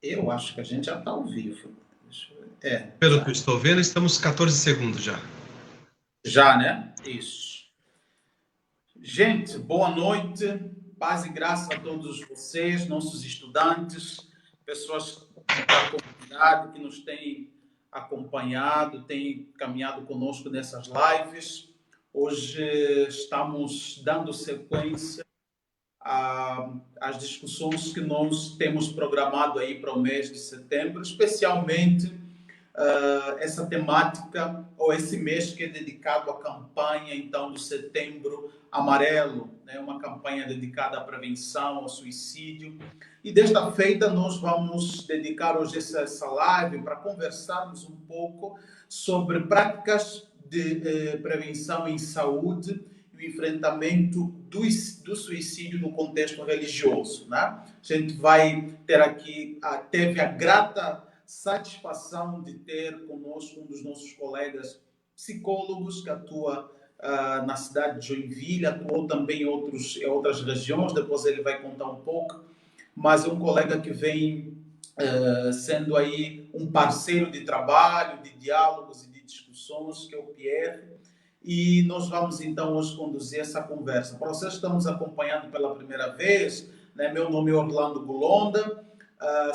Eu acho que a gente já está ao vivo. Pelo que eu estou vendo, estamos 14 segundos já. Já, né? Isso. Gente, boa noite. Paz e graça a todos vocês, nossos estudantes, pessoas da comunidade que nos têm acompanhado, têm caminhado conosco nessas lives. Hoje estamos dando sequência às discussões que nós temos programado aí para o mês de setembro, especialmente essa temática ou esse mês que é dedicado à campanha então do Setembro Amarelo, né? Uma campanha dedicada à prevenção ao suicídio. E desta feita nós vamos dedicar hoje essa live para conversarmos um pouco sobre práticas de prevenção em saúde e o enfrentamento do suicídio no contexto religioso, né? A gente vai ter aqui, teve a grata satisfação de ter conosco um dos nossos colegas psicólogos que atua na cidade de Joinville, atuou também em outras regiões, depois ele vai contar um pouco, mas é um colega que vem sendo aí um parceiro de trabalho, de diálogos e de discussões, que é o Pierre, e nós vamos então hoje conduzir essa conversa. Para vocês que estão nos acompanhando pela primeira vez, né, meu nome é Orlando Golonda,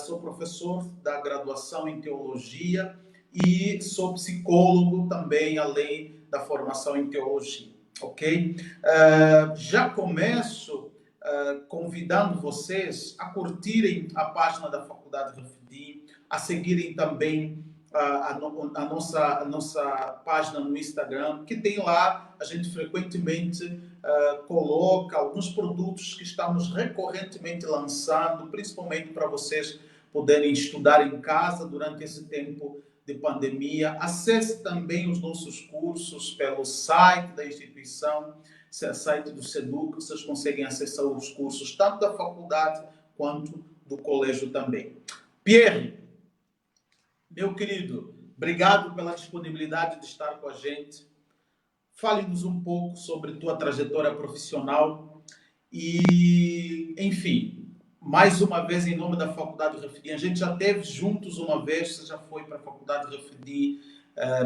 sou professor da graduação em teologia e sou psicólogo também, além da formação em teologia, ok? Já começo convidando vocês a curtirem a página da Faculdade Refidim, a seguirem também a nossa página no Instagram, que tem lá, a gente frequentemente coloca alguns produtos que estamos recorrentemente lançando, principalmente para vocês poderem estudar em casa durante esse tempo de pandemia. Acesse também os nossos cursos pelo site da instituição, site do SEDUC, vocês conseguem acessar os cursos tanto da faculdade quanto do colégio também. Pierre, meu querido, obrigado pela disponibilidade de estar com a gente. Fale-nos um pouco sobre tua trajetória profissional e, enfim, mais uma vez em nome da Faculdade Refidim. A gente já esteve juntos uma vez, você já foi para a Faculdade Refidim,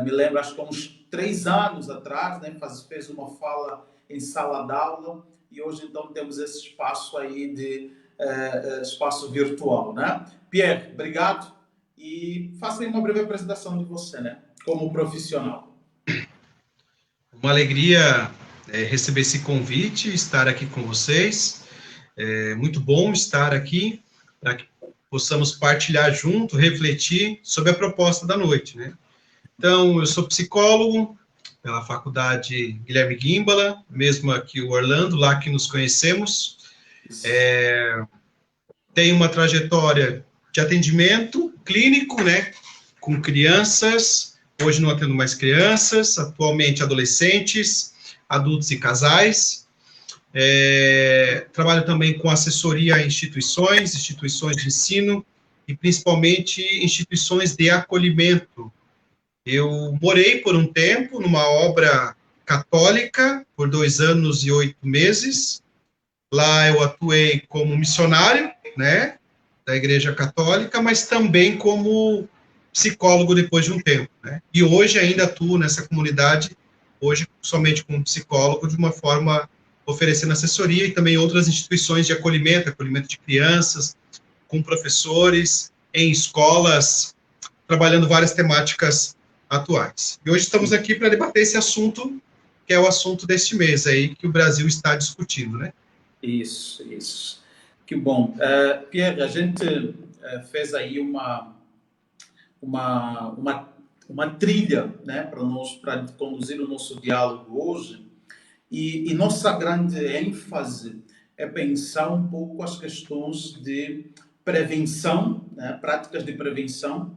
me lembro, acho que há uns 3 anos atrás, né? Fez uma fala em sala d'aula e hoje então temos esse espaço aí de espaço virtual, né? Pierre, obrigado e faça aí uma breve apresentação de você, né? Como profissional. Uma alegria receber esse convite, estar aqui com vocês. É muito bom estar aqui para que possamos partilhar junto, refletir sobre a proposta da noite, né? Então, eu sou psicólogo pela Faculdade Guilherme Guimbala, mesmo aqui o Orlando, lá que nos conhecemos. Tenho uma trajetória de atendimento clínico, né, com crianças. Hoje não atendo mais crianças, atualmente adolescentes, adultos e casais. Trabalho também com assessoria a instituições de ensino e principalmente instituições de acolhimento. Eu morei por um tempo numa obra católica por 2 anos e 8 meses. Lá eu atuei como missionário, né, da Igreja Católica, mas também como psicólogo depois de um tempo, né? E hoje ainda atuo nessa comunidade, hoje somente como psicólogo, de uma forma oferecendo assessoria e também outras instituições de acolhimento, acolhimento de crianças, com professores, em escolas, trabalhando várias temáticas atuais. E hoje estamos aqui para debater esse assunto, que é o assunto deste mês aí, que o Brasil está discutindo, né? Isso. Que bom. Pierre, a gente fez aí uma trilha, né, para conduzir o nosso diálogo hoje, e nossa grande ênfase é pensar um pouco as questões de prevenção, né, práticas de prevenção,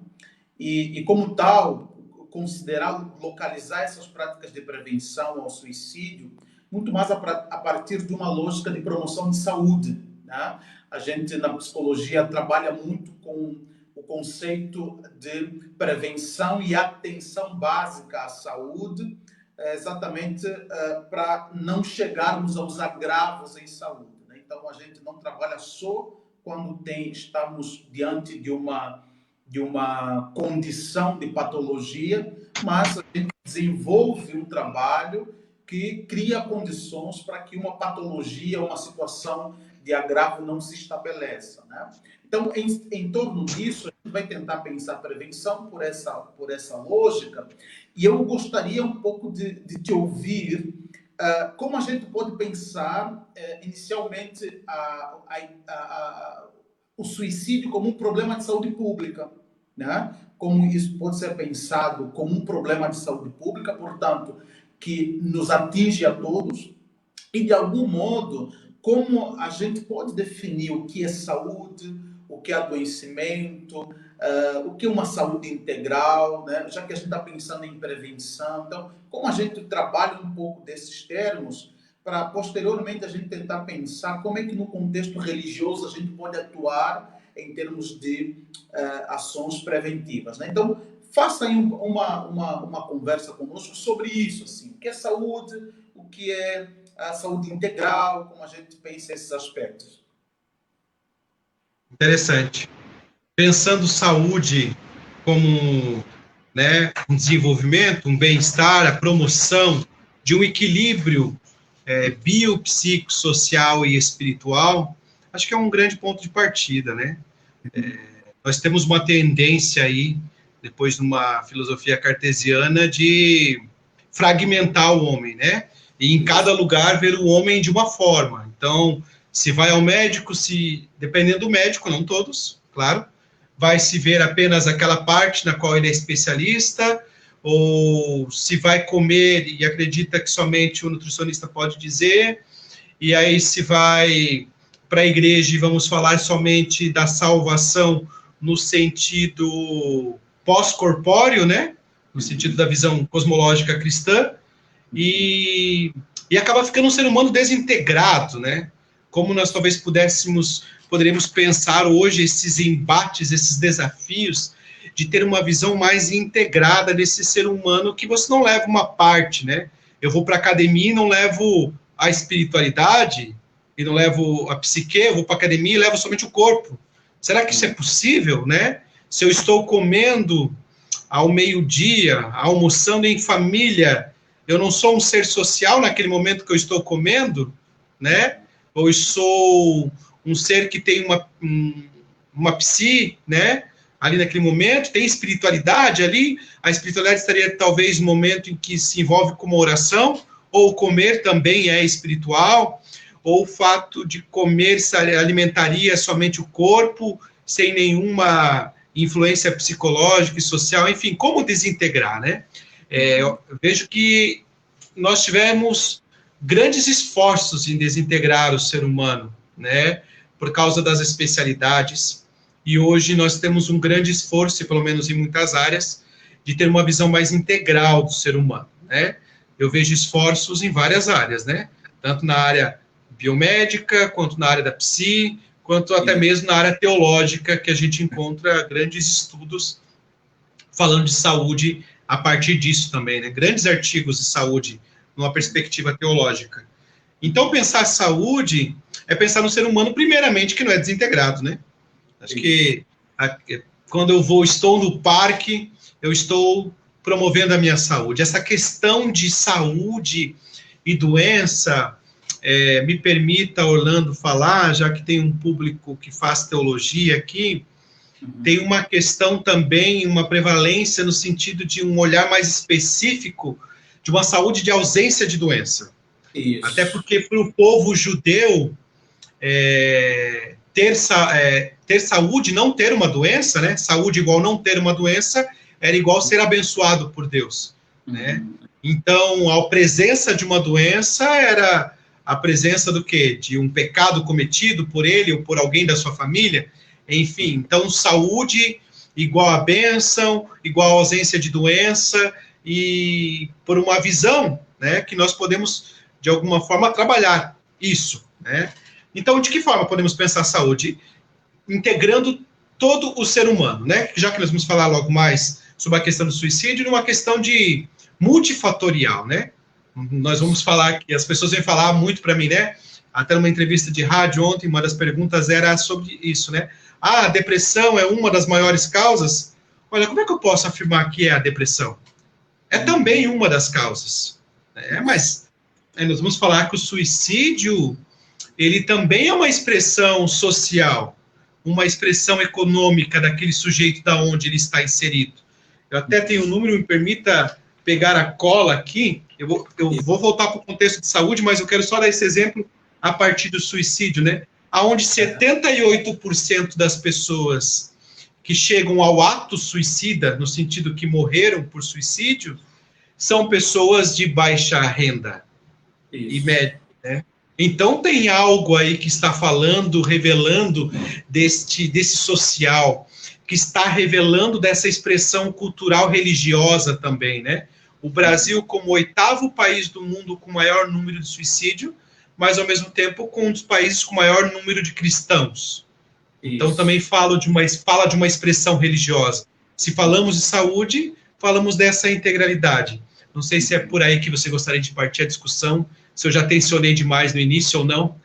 e como tal, considerar, localizar essas práticas de prevenção ao suicídio muito mais a partir de uma lógica de promoção de saúde, né? A gente, na psicologia, trabalha muito com o conceito de prevenção e atenção básica à saúde, exatamente para não chegarmos aos agravos em saúde, né? Então, a gente não trabalha só quando estamos diante de uma condição de patologia, mas a gente desenvolve um trabalho que cria condições para que uma patologia, uma situação de agravo não se estabeleça, né? Então, em torno disso, a gente vai tentar pensar prevenção por essa lógica, e eu gostaria um pouco de te ouvir como a gente pode pensar inicialmente o suicídio como um problema de saúde pública, né? Como isso pode ser pensado como um problema de saúde pública, portanto, que nos atinge a todos, e de algum modo, como a gente pode definir o que é saúde, o que é adoecimento, o que é uma saúde integral, né? Já que a gente está pensando em prevenção. Então, como a gente trabalha um pouco desses termos, para posteriormente a gente tentar pensar como é que no contexto religioso a gente pode atuar em termos de ações preventivas, né? Então, faça aí uma conversa conosco sobre isso, assim, o que é saúde, o que é a saúde integral, como a gente pensa esses aspectos. Interessante. Pensando saúde como, né, um desenvolvimento, um bem-estar, a promoção de um equilíbrio biopsicossocial e espiritual, acho que é um grande ponto de partida, né? Nós temos uma tendência aí, depois de uma filosofia cartesiana, de fragmentar o homem, né? E em cada lugar ver o homem de uma forma. Então, se vai ao médico, dependendo do médico, não todos, claro, vai se ver apenas aquela parte na qual ele é especialista, ou se vai comer e acredita que somente o nutricionista pode dizer, e aí se vai para a igreja e vamos falar somente da salvação no sentido pós-corpóreo, né? No sentido da visão cosmológica cristã, e acaba ficando um ser humano desintegrado, né? Como nós talvez poderíamos pensar hoje esses embates, esses desafios, de ter uma visão mais integrada desse ser humano, que você não leva uma parte, né? Eu vou para a academia e não levo a espiritualidade, e não levo a psique, eu vou para a academia e levo somente o corpo. Será que isso é possível, né? Se eu estou comendo ao meio-dia, almoçando em família, eu não sou um ser social naquele momento que eu estou comendo, né? Ou eu sou um ser que tem uma psi, né? Ali naquele momento, tem espiritualidade ali, a espiritualidade estaria talvez no momento em que se envolve com uma oração, ou comer também é espiritual, ou o fato de comer alimentaria somente o corpo, sem nenhuma influência psicológica e social, enfim, como desintegrar, né? Eu vejo que nós tivemos grandes esforços em desintegrar o ser humano, né? Por causa das especialidades, e hoje nós temos um grande esforço, pelo menos em muitas áreas, de ter uma visão mais integral do ser humano, né? Eu vejo esforços em várias áreas, né? Tanto na área biomédica, quanto na área da psi, quanto até mesmo na área teológica, que a gente encontra grandes estudos falando de saúde a partir disso também, né? Grandes artigos de saúde numa perspectiva teológica. Então, pensar saúde é pensar no ser humano, primeiramente, que não é desintegrado, né? Acho que quando estou no parque, eu estou promovendo a minha saúde. Essa questão de saúde e doença, me permita, Orlando, falar, já que tem um público que faz teologia aqui, tem uma questão também, uma prevalência no sentido de um olhar mais específico de uma saúde de ausência de doença. Isso. Até porque para o povo judeu, ter saúde, não ter uma doença, né? Saúde igual não ter uma doença, era igual ser abençoado por Deus, né? Então, a presença de uma doença era a presença do quê? De um pecado cometido por ele ou por alguém da sua família. Enfim, então, saúde igual a bênção, igual a ausência de doença, e por uma visão, né, que nós podemos, de alguma forma, trabalhar isso, né? Então, de que forma podemos pensar a saúde? Integrando todo o ser humano, né? Já que nós vamos falar logo mais sobre a questão do suicídio, numa questão de multifatorial, né? Nós vamos falar que as pessoas vêm falar muito para mim, né? até numa entrevista de rádio ontem, uma das perguntas era sobre isso, né? Ah, a depressão é uma das maiores causas? Olha, como é que eu posso afirmar que é a depressão? É também uma das causas, né? Mas nós vamos falar que o suicídio, ele também é uma expressão social, uma expressão econômica daquele sujeito da onde ele está inserido. Eu até tenho um número, me permita pegar a cola aqui, eu vou voltar para o contexto de saúde, mas eu quero só dar esse exemplo a partir do suicídio, né? Onde 78% das pessoas que chegam ao ato suicida, no sentido que morreram por suicídio, são pessoas de baixa renda e média, né? Então tem algo aí que está falando, revelando desse social, que está revelando dessa expressão cultural religiosa também, né? O Brasil como o 8º país do mundo com maior número de suicídio, mas ao mesmo tempo com um dos países com maior número de cristãos. Então também fala de uma expressão religiosa. Se falamos de saúde, falamos dessa integralidade. Não sei se é por aí que você gostaria de partir a discussão, se eu já tensionei demais no início ou não.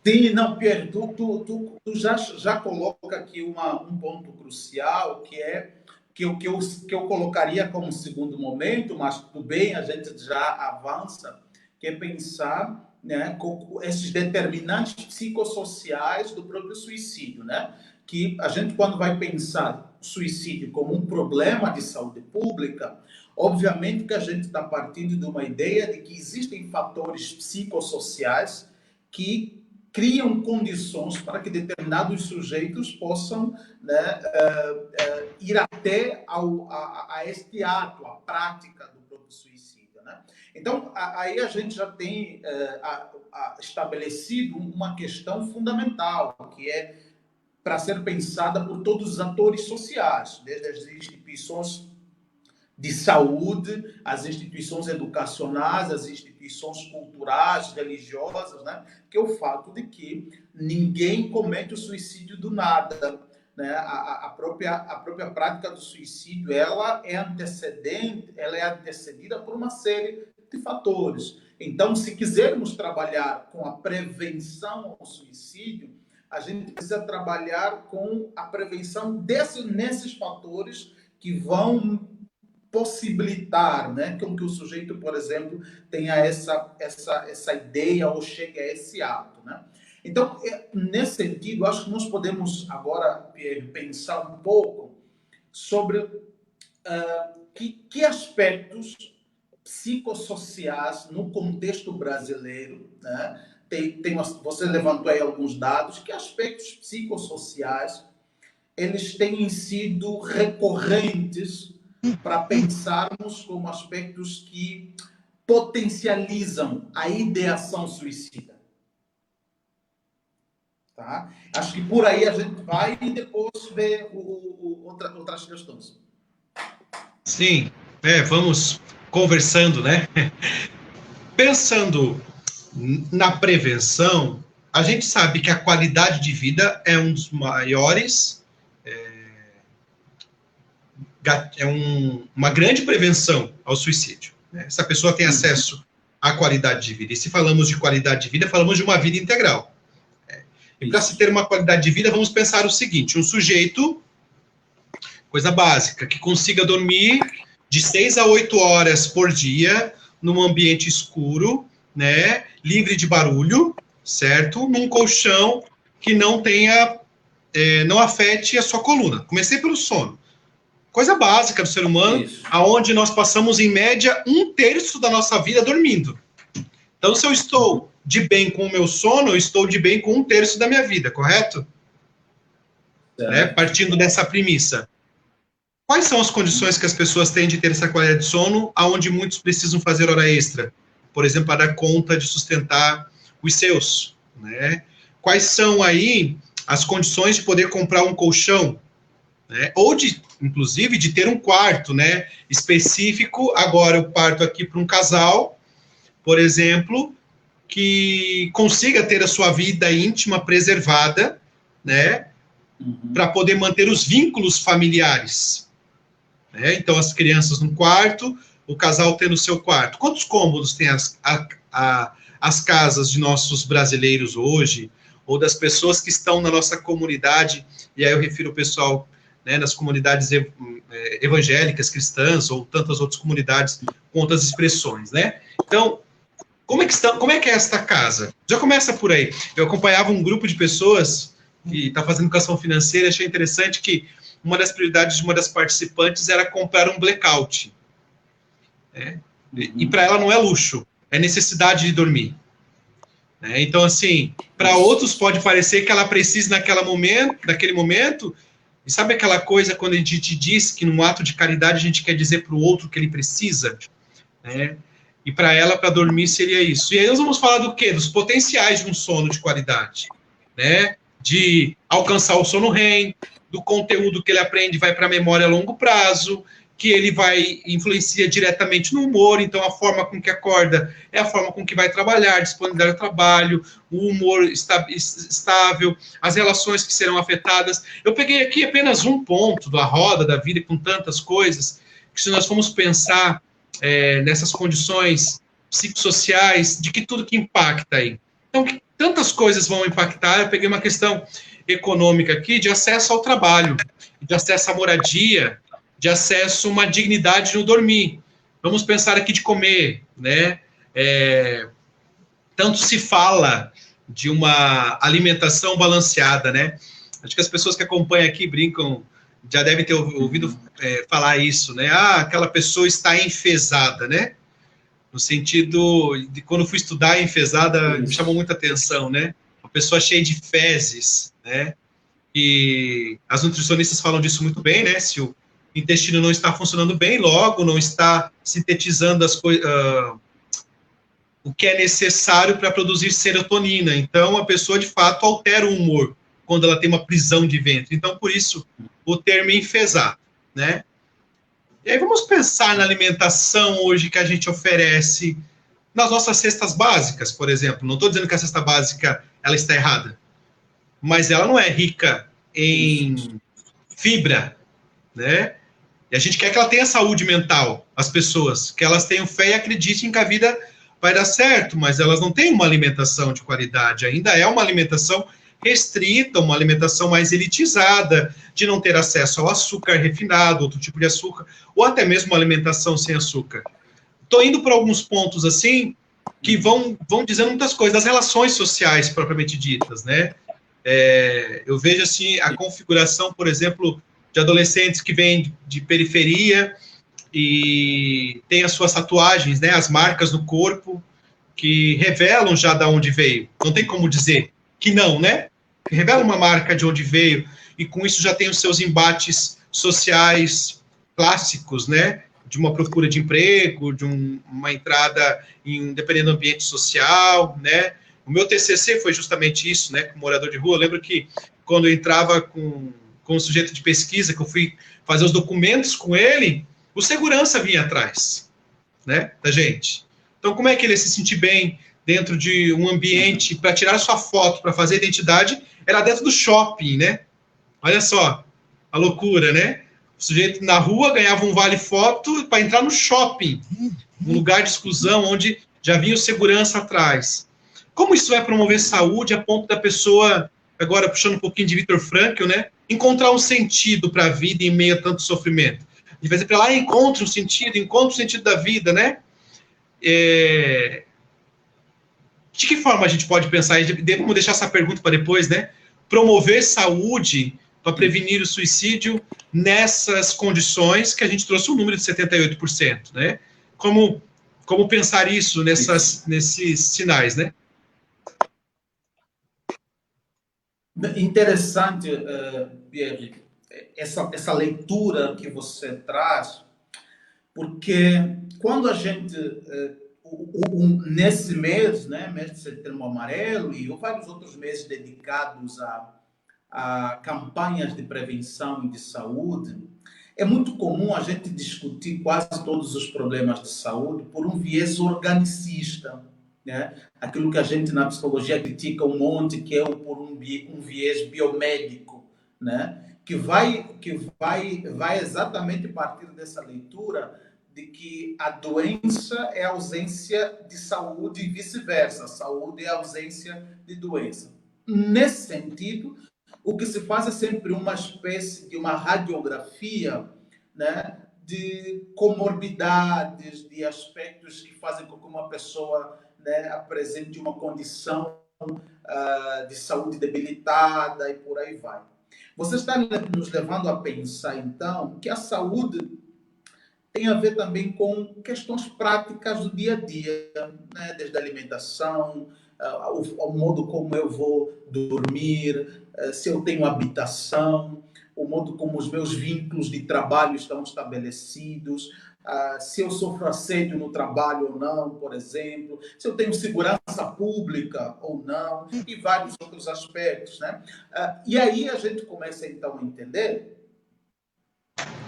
Sim, não, Pierre, tu já coloca aqui um ponto crucial, que é que eu colocaria como segundo momento, mas tudo bem, a gente já avança, que é pensar, né, com esses determinantes psicossociais do próprio suicídio, né? Que a gente, quando vai pensar suicídio como um problema de saúde pública, obviamente que a gente está partindo de uma ideia de que existem fatores psicossociais que criam condições para que determinados sujeitos possam, né, ir até a este ato, a prática do próprio suicídio, né? Então, aí a gente já tem estabelecido uma questão fundamental, que é para ser pensada por todos os atores sociais, desde as instituições de saúde, as instituições educacionais, as instituições culturais, religiosas, né? Que é o fato de que ninguém comete o suicídio do nada, né? A própria prática do suicídio, ela é antecedida por uma série de fatores. Então, se quisermos trabalhar com a prevenção ao suicídio, a gente precisa trabalhar com a prevenção nesses fatores que vão possibilitar, né, com que o sujeito, por exemplo, tenha essa ideia ou chegue a esse ato, né? Então, nesse sentido, acho que nós podemos agora, Pierre, pensar um pouco sobre que aspectos psicossociais no contexto brasileiro, né? Você levantou aí alguns dados, que aspectos psicossociais eles têm sido recorrentes para pensarmos como aspectos que potencializam a ideação suicida. Tá? Acho que por aí a gente vai e depois vê outras questões. Sim, vamos conversando, né? Pensando na prevenção, a gente sabe que a qualidade de vida é um dos maiores, uma grande prevenção ao suicídio, né? Se a pessoa tem acesso à qualidade de vida. E se falamos de qualidade de vida, falamos de uma vida integral. E para se ter uma qualidade de vida, vamos pensar o seguinte: um sujeito, coisa básica, que consiga dormir de 6 a 8 horas por dia, num ambiente escuro, né, livre de barulho, certo? Num colchão que não tenha, não afete a sua coluna. Comecei pelo sono. Coisa básica do ser humano, aonde nós passamos, em média, 1/3 da nossa vida dormindo. Então, se eu estou de bem com o meu sono, eu estou de bem com 1/3 da minha vida, correto? Né? Partindo dessa premissa. Quais são as condições que as pessoas têm de ter essa qualidade de sono, aonde muitos precisam fazer hora extra? Por exemplo, para dar conta de sustentar os seus, né? Quais são aí as condições de poder comprar um colchão, né? Ou inclusive, de ter um quarto, né, específico. Agora eu parto aqui para um casal, por exemplo, que consiga ter a sua vida íntima preservada, né, para poder manter os vínculos familiares, né? Então, as crianças no quarto, o casal tendo o seu quarto. Quantos cômodos tem a as casas de nossos brasileiros hoje, ou das pessoas que estão na nossa comunidade, e aí eu refiro o pessoal, né, nas comunidades evangélicas, cristãs, ou tantas outras comunidades com outras expressões, né? Então, como é que é esta casa? Já começa por aí. Eu acompanhava um grupo de pessoas que está fazendo educação financeira, achei interessante que uma das prioridades de uma das participantes era comprar um blackout. Né? E para ela não é luxo, é necessidade de dormir. Né? Então, assim, para outros pode parecer que ela precisa naquele momento, e sabe aquela coisa quando a gente diz que num ato de caridade a gente quer dizer para o outro que ele precisa? Né? E para ela, para dormir, seria isso. E aí nós vamos falar do quê? Dos potenciais de um sono de qualidade. Né? De alcançar o sono REM, do conteúdo que ele aprende vai para a memória a longo prazo, que ele vai influencia diretamente no humor, então a forma com que acorda é a forma com que vai trabalhar, disponibilidade ao trabalho, o humor estável, as relações que serão afetadas. Eu peguei aqui apenas um ponto da roda da vida com tantas coisas, que se nós formos pensar nessas condições psicossociais, de que tudo que impacta aí. Então, tantas coisas vão impactar, eu peguei uma questão econômica aqui, de acesso ao trabalho, de acesso à moradia, de acesso a uma dignidade no dormir. Vamos pensar aqui de comer, né? Tanto se fala de uma alimentação balanceada, né? Acho que as pessoas que acompanham aqui brincam, já devem ter ouvido falar isso, né? Ah, aquela pessoa está enfesada, né? No sentido de quando fui estudar enfesada, me chamou muita atenção, né? Uma pessoa cheia de fezes, né? E as nutricionistas falam disso muito bem, né? Se o intestino não está funcionando bem, logo não está sintetizando o que é necessário para produzir serotonina. Então, a pessoa, de fato, altera o humor quando ela tem uma prisão de ventre. Então, por isso, o termo enfesar, né? E aí vamos pensar na alimentação hoje que a gente oferece nas nossas cestas básicas, por exemplo. Não estou dizendo que a cesta básica ela está errada, mas ela não é rica em fibra, né? E a gente quer que ela tenha saúde mental, as pessoas, que elas tenham fé e acreditem que a vida vai dar certo, mas elas não têm uma alimentação de qualidade, ainda é uma alimentação restrita, uma alimentação mais elitizada, de não ter acesso ao açúcar refinado, outro tipo de açúcar, ou até mesmo uma alimentação sem açúcar. Estou indo para alguns pontos assim, que vão dizendo muitas coisas, das relações sociais propriamente ditas, né? Eu vejo assim a configuração, por exemplo, de adolescentes que vêm de periferia e têm as suas tatuagens, né, as marcas no corpo, que revelam já de onde veio. Não tem como dizer que não, né? Revela uma marca de onde veio, e com isso já tem os seus embates sociais clássicos, né? De uma procura de emprego, de uma entrada dependendo do ambiente social, né? O meu TCC foi justamente isso, né? Com morador de rua. Eu lembro que quando eu entrava com o sujeito de pesquisa, que eu fui fazer os documentos com ele, o segurança vinha atrás, né? Da gente. Então, como é que ele ia se sentir bem dentro de um ambiente para tirar sua foto, para fazer identidade, era dentro do shopping, né? Olha só a loucura, né? O sujeito na rua ganhava um vale-foto para entrar no shopping, um lugar de exclusão onde já vinha o segurança atrás. Como isso vai promover saúde a ponto da pessoa, agora puxando um pouquinho de Viktor Frankl, né? Encontrar um sentido para a vida em meio a tanto sofrimento. De vez em quando, lá encontre um sentido da vida, né? De que forma a gente pode pensar? Vamos deixar essa pergunta para depois, né? Promover saúde para prevenir o suicídio nessas condições que a gente trouxe um número de 78%, né? Como pensar isso nesses sinais, né? Interessante, Pierre, essa leitura que você traz, porque quando a gente, nesse mês, né, mês de Setembro Amarelo, e vários outros meses dedicados a campanhas de prevenção e de saúde, é muito comum a gente discutir quase todos os problemas de saúde por um viés organicista, né? Aquilo que a gente na psicologia critica um monte, que é por um viés biomédico, né? Que vai exatamente partir dessa leitura de que a doença é a ausência de saúde e vice-versa. Saúde é a ausência de doença. Nesse sentido, o que se faz é sempre uma espécie de uma radiografia, né, de comorbidades, de aspectos que fazem com que uma pessoa, né, apresente uma condição de saúde debilitada e por aí vai. Você está nos levando a pensar, então, que a saúde tem a ver também com questões práticas do dia a dia, né? Desde a alimentação, o modo como eu vou dormir, se eu tenho habitação, o modo como os meus vínculos de trabalho estão estabelecidos, se eu sofro assédio no trabalho ou não, por exemplo, se eu tenho segurança pública ou não, e vários outros aspectos, né? E aí a gente começa então a entender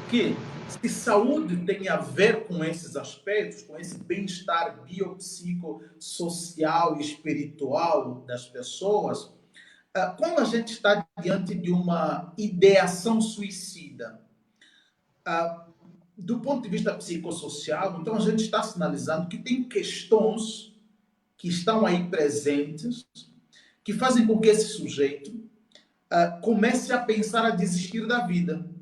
que se saúde tem a ver com esses aspectos, com esse bem-estar biopsicossocial e espiritual das pessoas, quando a gente está diante de uma ideação suicida, do ponto de vista psicossocial, então a gente está sinalizando que tem questões que estão aí presentes, que fazem com que esse sujeito comece a pensar a desistir da vida.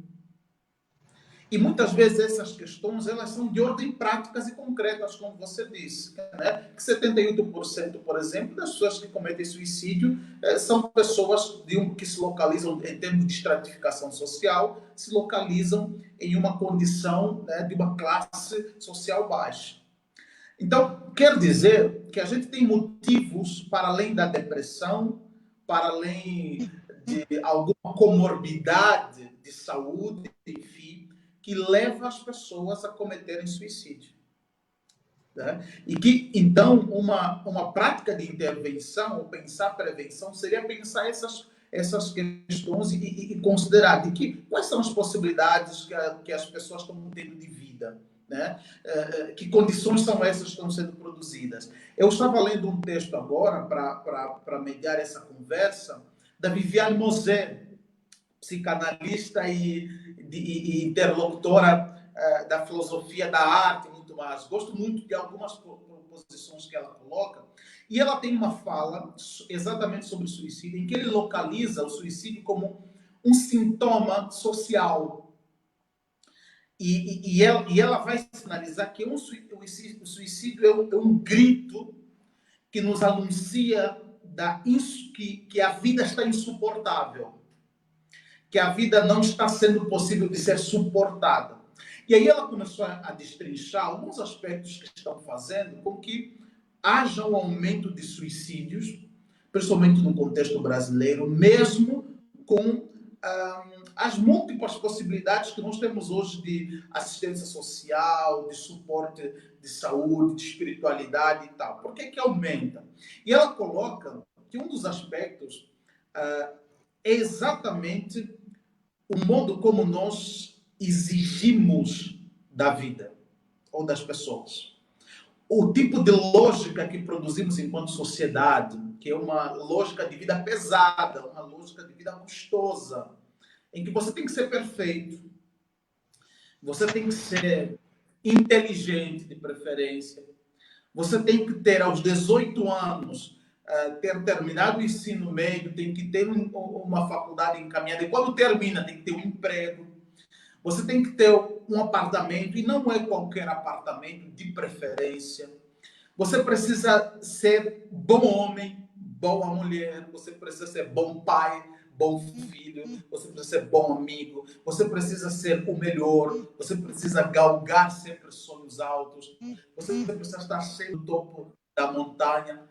E muitas vezes essas questões elas são de ordem práticas e concretas, como você disse. Né? Que 78%, por exemplo, das pessoas que cometem suicídio são pessoas que se localizam, em termos de estratificação social, se localizam em uma condição, né, de uma classe social baixa. Então, quer dizer que a gente tem motivos para além da depressão, para além de alguma comorbidade de saúde, enfim, que leva as pessoas a cometerem suicídio. Né? E que, então, uma prática de intervenção, ou pensar prevenção, seria pensar essas questões e considerar de quais são as possibilidades que as pessoas estão tendo de vida. Né? Que condições são essas que estão sendo produzidas? Eu estava lendo um texto agora, para mediar essa conversa, da Viviane Moser, psicanalista e interlocutora da filosofia da arte, muito mais. Gosto muito de algumas proposições que ela coloca. E ela tem uma fala exatamente sobre o suicídio, em que ele localiza o suicídio como um sintoma social. E ela vai sinalizar que o suicídio é um grito que nos anuncia que a vida está insuportável, que a vida não está sendo possível de ser suportada. E aí ela começou a destrinchar alguns aspectos que estão fazendo com que haja um aumento de suicídios, principalmente no contexto brasileiro, mesmo com as múltiplas possibilidades que nós temos hoje de assistência social, de suporte de saúde, de espiritualidade e tal. Por que aumenta? E ela coloca que um dos aspectos é exatamente o modo como nós exigimos da vida ou das pessoas. O tipo de lógica que produzimos enquanto sociedade, que é uma lógica de vida pesada, uma lógica de vida custosa, em que você tem que ser perfeito, você tem que ser inteligente de preferência, você tem que ter aos 18 anos ter terminado o ensino médio, tem que ter uma faculdade encaminhada, e quando termina tem que ter um emprego, você tem que ter um apartamento, e não é qualquer apartamento, de preferência. Você precisa ser bom homem, boa mulher, você precisa ser bom pai, bom filho, você precisa ser bom amigo, você precisa ser o melhor, você precisa galgar sempre sonhos altos, você precisa estar sempre no topo da montanha,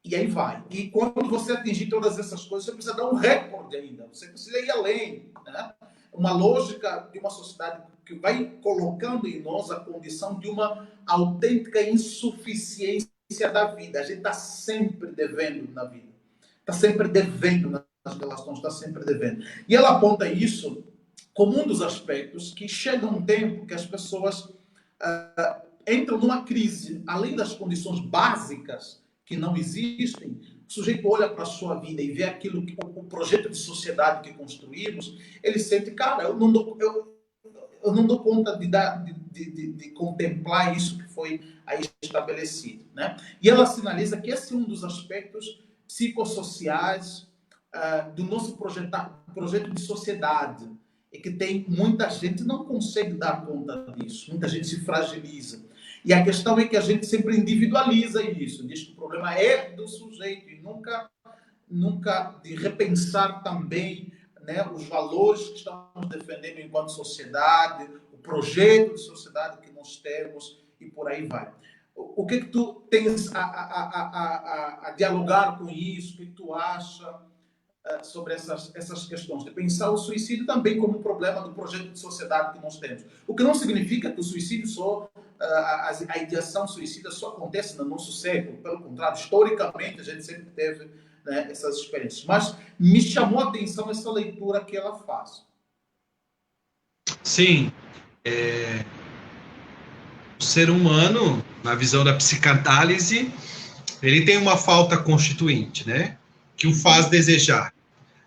e aí vai. E quando você atingir todas essas coisas, você precisa dar um recorde ainda, você precisa ir além, né? Uma lógica de uma sociedade que vai colocando em nós a condição de uma autêntica insuficiência da vida. A gente está sempre devendo na vida, está sempre devendo nas relações, está sempre devendo. E ela aponta isso como um dos aspectos que chega um tempo que as pessoas entram numa crise, além das condições básicas que não existem. O sujeito olha para a sua vida e vê aquilo que o projeto de sociedade que construímos, ele sente, cara, eu não dou conta de contemplar isso que foi aí estabelecido, né? E ela sinaliza que esse é um dos aspectos psicossociais do nosso projeto de sociedade, e que tem muita gente não consegue dar conta disso, muita gente se fragiliza. E a questão é que a gente sempre individualiza isso, diz que o problema é do sujeito e nunca de repensar também, né, os valores que estamos defendendo enquanto sociedade, o projeto de sociedade que nós temos e por aí vai. O que tu tens a dialogar com isso? O que tu acha sobre essas questões? De pensar o suicídio também como um problema do projeto de sociedade que nós temos. O que não significa que o suicídio a ideação suicida só acontece no nosso século. Pelo contrário, historicamente a gente sempre teve, né, essas experiências. Mas me chamou a atenção essa leitura que ela faz. Sim. O ser humano, na visão da psicanálise, ele tem uma falta constituinte, né? Que o faz desejar.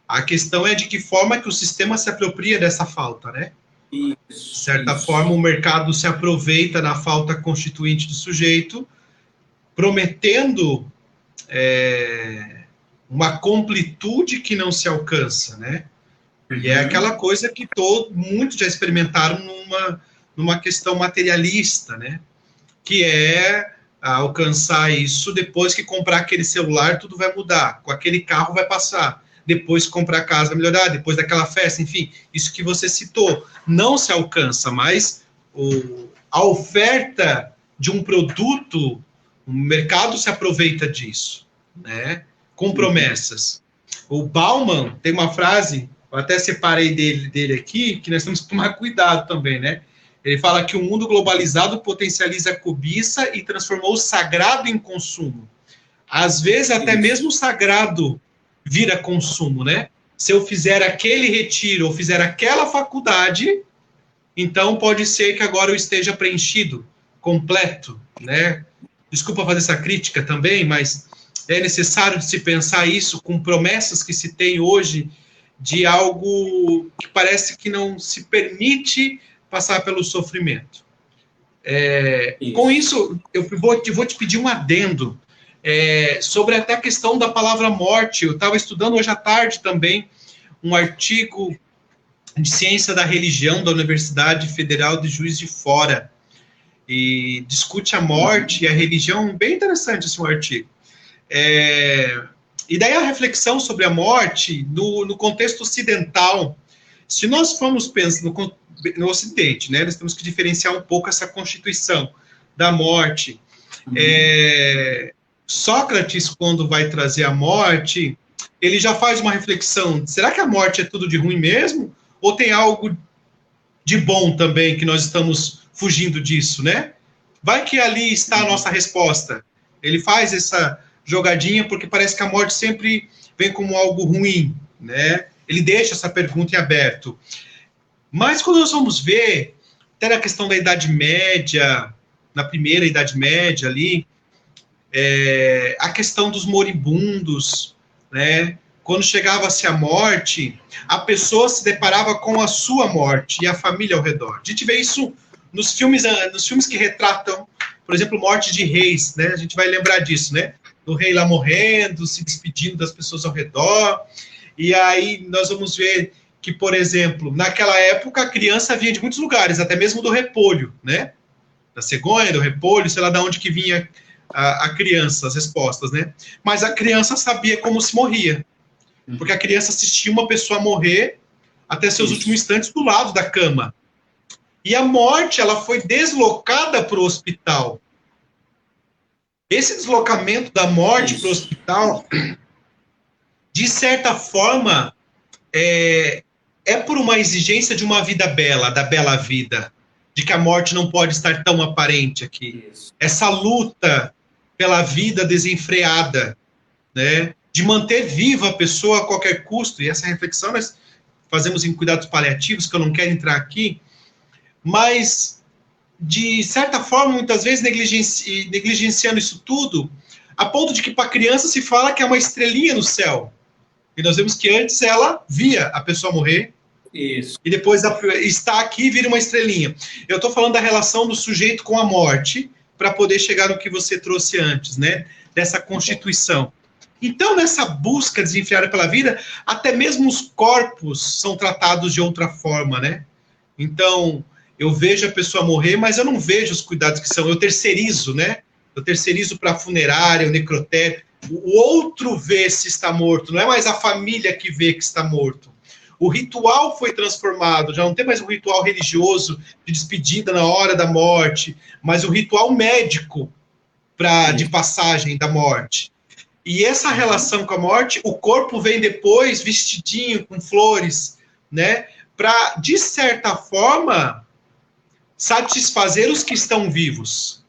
A questão é de que forma que o sistema se apropria dessa falta, né? De certa forma, o mercado se aproveita da falta constituinte do sujeito, prometendo uma completude que não se alcança, né? E é aquela coisa que muitos já experimentaram numa questão materialista, né? Que é alcançar isso depois que comprar aquele celular, tudo vai mudar, com aquele carro vai passar, depois que comprar a casa vai melhorar, depois daquela festa, enfim, isso que você citou, não se alcança, mas a oferta de um produto, o mercado se aproveita disso, né? Com promessas. O Bauman tem uma frase, eu até separei dele aqui, que nós temos que tomar cuidado também, né? Ele fala que o mundo globalizado potencializa a cobiça e transformou o sagrado em consumo. Às vezes, até mesmo o sagrado vira consumo, né? Se eu fizer aquele retiro ou fizer aquela faculdade, então pode ser que agora eu esteja preenchido, completo, né? Desculpa fazer essa crítica também, mas é necessário de se pensar isso com promessas que se tem hoje de algo que parece que não se permite passar pelo sofrimento. Com isso, eu vou te pedir um adendo sobre até a questão da palavra morte. Eu estava estudando hoje à tarde também um artigo de ciência da religião da Universidade Federal de Juiz de Fora, e discute a morte e a religião, bem interessante esse artigo. E daí a reflexão sobre a morte no contexto ocidental. Se nós formos pensar no Ocidente, né, nós temos que diferenciar um pouco essa constituição da morte. Sócrates, quando vai trazer a morte, ele já faz uma reflexão: será que a morte é tudo de ruim mesmo? Ou tem algo de bom também que nós estamos fugindo disso, né? Vai que ali está a nossa resposta. Ele faz essa jogadinha porque parece que a morte sempre vem como algo ruim, né? Ele deixa essa pergunta em aberto. Mas quando nós vamos ver, até na questão da Idade Média, na primeira Idade Média ali, a questão dos moribundos, né? Quando chegava-se a morte, a pessoa se deparava com a sua morte e a família ao redor. A gente vê isso nos filmes que retratam, por exemplo, morte de reis, né? A gente vai lembrar disso, né? Do rei lá morrendo, se despedindo das pessoas ao redor. E aí nós vamos ver que, por exemplo, naquela época a criança vinha de muitos lugares, até mesmo do repolho, né? Da cegonha, do repolho, sei lá de onde que vinha a criança, as respostas, né? Mas a criança sabia como se morria, porque a criança assistia uma pessoa morrer até seus últimos instantes do lado da cama. E a morte, ela foi deslocada para o hospital. Esse deslocamento da morte para o hospital, de certa forma, é por uma exigência de uma vida bela, da bela vida, de que a morte não pode estar tão aparente aqui. Essa luta pela vida desenfreada, né? De manter viva a pessoa a qualquer custo, e essa reflexão nós fazemos em cuidados paliativos, que eu não quero entrar aqui, mas, de certa forma, muitas vezes negligenciando isso tudo, a ponto de que para a criança se fala que é uma estrelinha no céu. E nós vemos que antes ela via a pessoa morrer, Isso. E depois está aqui e vira uma estrelinha. Eu estou falando da relação do sujeito com a morte, para poder chegar no que você trouxe antes, né? Dessa constituição. Então, nessa busca desenfreada pela vida, até mesmo os corpos são tratados de outra forma, né? Então, eu vejo a pessoa morrer, mas eu não vejo os cuidados que são. Eu terceirizo, né? Eu terceirizo para a funerária, o necrotério. O outro vê se está morto, não é mais a família que vê que está morto. O ritual foi transformado, já não tem mais um ritual religioso de despedida na hora da morte, mas o ritual médico de passagem da morte. E essa relação com a morte, o corpo vem depois vestidinho, com flores, né? Para, de certa forma, satisfazer os que estão vivos,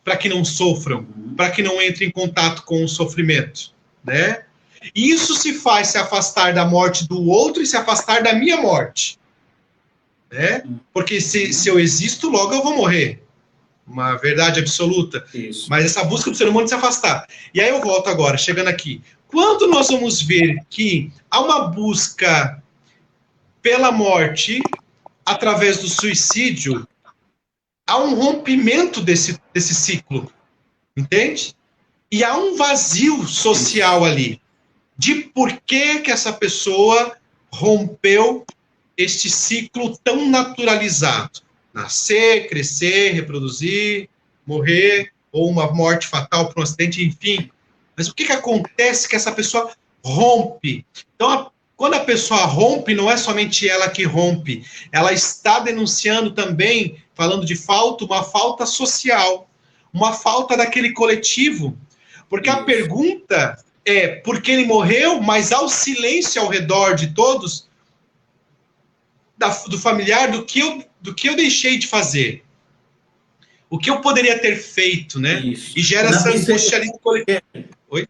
para que não sofram, para que não entrem em contato com o sofrimento, né? Isso se faz se afastar da morte do outro e se afastar da minha morte, né? Porque se eu existo, logo eu vou morrer. Uma verdade absoluta. Isso. Mas essa busca do ser humano de se afastar. E aí eu volto agora, chegando aqui. Quando nós vamos ver que há uma busca pela morte através do suicídio, há um rompimento desse ciclo, entende? E há um vazio social ali, de por que essa pessoa rompeu este ciclo tão naturalizado. Nascer, crescer, reproduzir, morrer, ou uma morte fatal por um acidente, enfim. Mas o que acontece que essa pessoa rompe? Então, quando a pessoa rompe, não é somente ela que rompe, ela está denunciando também, falando de falta, uma falta social, uma falta daquele coletivo. Porque a pergunta é por que ele morreu, mas há o silêncio ao redor de todos, do familiar, do que eu deixei de fazer. O que eu poderia ter feito, né? Isso. E gera essa angústia ali do coletivo. Oi?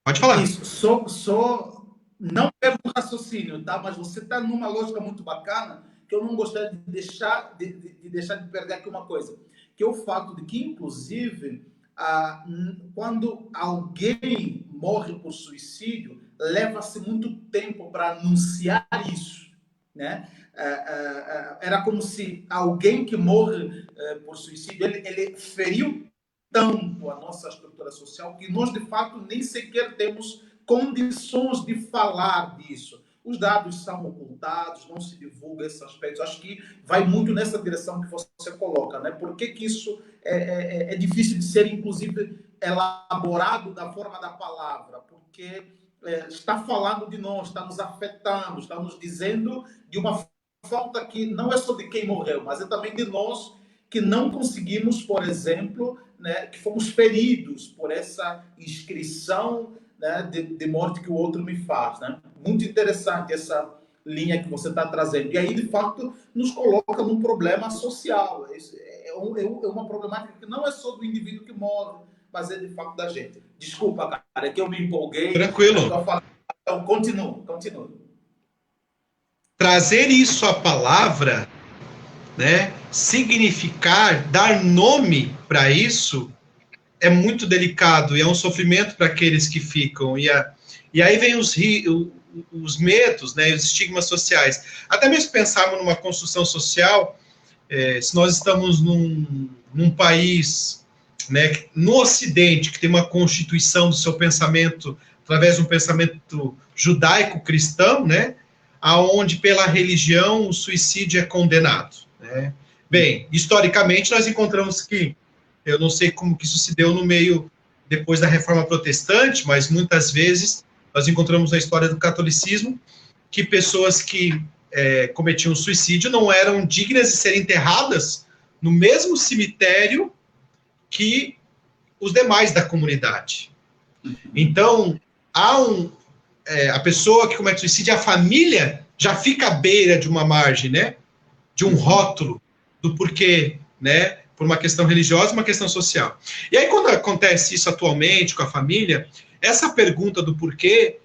Pode falar. Isso, só não é um raciocínio, tá? Mas você está numa lógica muito bacana que eu não gostaria de deixar de perder aqui uma coisa, que é o fato de que, inclusive, quando alguém morre por suicídio, leva-se muito tempo para anunciar isso, né? Era como se alguém que morre por suicídio, ele feriu tanto a nossa estrutura social que nós, de fato, nem sequer temos condições de falar disso. Os dados são ocultados, não se divulga esses aspectos. Acho que vai muito nessa direção que você coloca, né? Por que isso é difícil de ser, inclusive, elaborado da forma da palavra? Porque está falando de nós, está nos afetando, está nos dizendo de uma falta que não é só de quem morreu, mas é também de nós que não conseguimos, por exemplo, né, que fomos feridos por essa inscrição, né, de morte que o outro me faz. Né? Muito interessante essa linha que você está trazendo. E aí, de fato, nos coloca num problema social. É uma problemática que não é só do indivíduo que morre, mas é, de fato, da gente. Desculpa, cara, é que eu me empolguei. Tranquilo. Então, continua. Trazer isso à palavra, né, significar, dar nome para isso, é muito delicado e é um sofrimento para aqueles que ficam. E aí vem os medos, né, os estigmas sociais. Até mesmo pensarmos numa construção social, se nós estamos num país, né, no Ocidente, que tem uma constituição do seu pensamento, através de um pensamento judaico-cristão, né, aonde pela religião o suicídio é condenado, né? Bem, historicamente nós encontramos que, eu não sei como que isso se deu no meio, depois da Reforma Protestante, mas muitas vezes nós encontramos na história do catolicismo que pessoas que cometiam suicídio não eram dignas de serem enterradas no mesmo cemitério que os demais da comunidade. Então, a pessoa que comete suicídio, a família já fica à beira de uma margem, né? De um rótulo do porquê, né? Por uma questão religiosa e uma questão social. E aí, quando acontece isso atualmente com a família, essa pergunta do porquê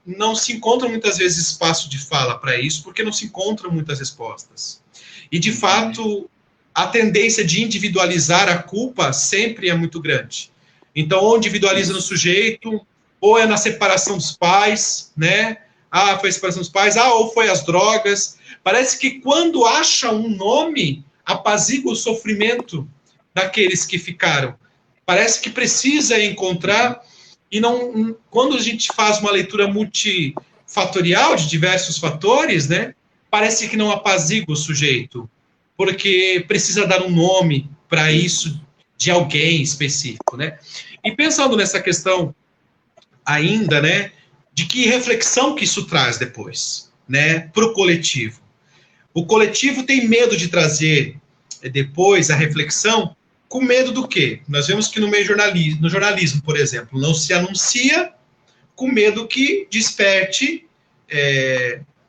não se encontra muitas vezes espaço de fala para isso, porque não se encontram muitas respostas. E, de fato, a tendência de individualizar a culpa sempre é muito grande. Então, ou individualiza no sujeito, ou é na separação dos pais, né? Ah, foi a separação dos pais. Ah, ou foi as drogas. Parece que quando acha um nome, apazigua o sofrimento daqueles que ficaram. Parece que precisa encontrar, e não, quando a gente faz uma leitura multifatorial de diversos fatores, né, parece que não apazigua o sujeito, porque precisa dar um nome para isso de alguém específico, né? E pensando nessa questão ainda, né, de que reflexão que isso traz depois, né, para o coletivo. O coletivo tem medo de trazer depois a reflexão, com medo do quê? Nós vemos que no jornalismo, por exemplo, não se anuncia, com medo que desperte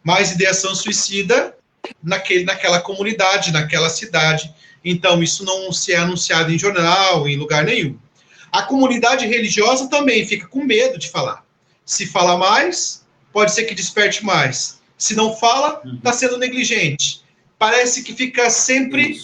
mais ideação suicida naquela comunidade, naquela cidade. Então, isso não se é anunciado em jornal, em lugar nenhum. A comunidade religiosa também fica com medo de falar. Se fala mais, pode ser que desperte mais. Se não fala, está sendo negligente. Parece que fica sempre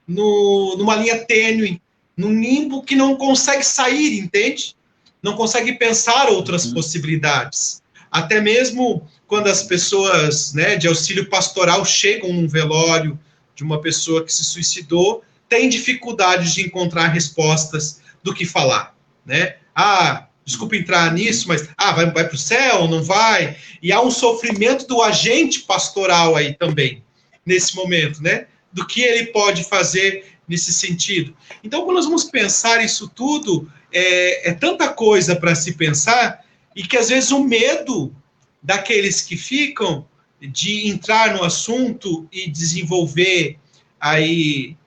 numa linha tênue, num limbo que não consegue sair, entende? Não consegue pensar outras possibilidades. Até mesmo quando as pessoas, né, de auxílio pastoral chegam num velório de uma pessoa que se suicidou, têm dificuldades de encontrar respostas do que falar, né? Ah, desculpa entrar nisso, mas vai para o céu, não vai? E há um sofrimento do agente pastoral aí também, nesse momento, né? Do que ele pode fazer nesse sentido. Então, quando nós vamos pensar isso tudo, é tanta coisa para se pensar, e que às vezes o medo daqueles que ficam de entrar no assunto e desenvolver aí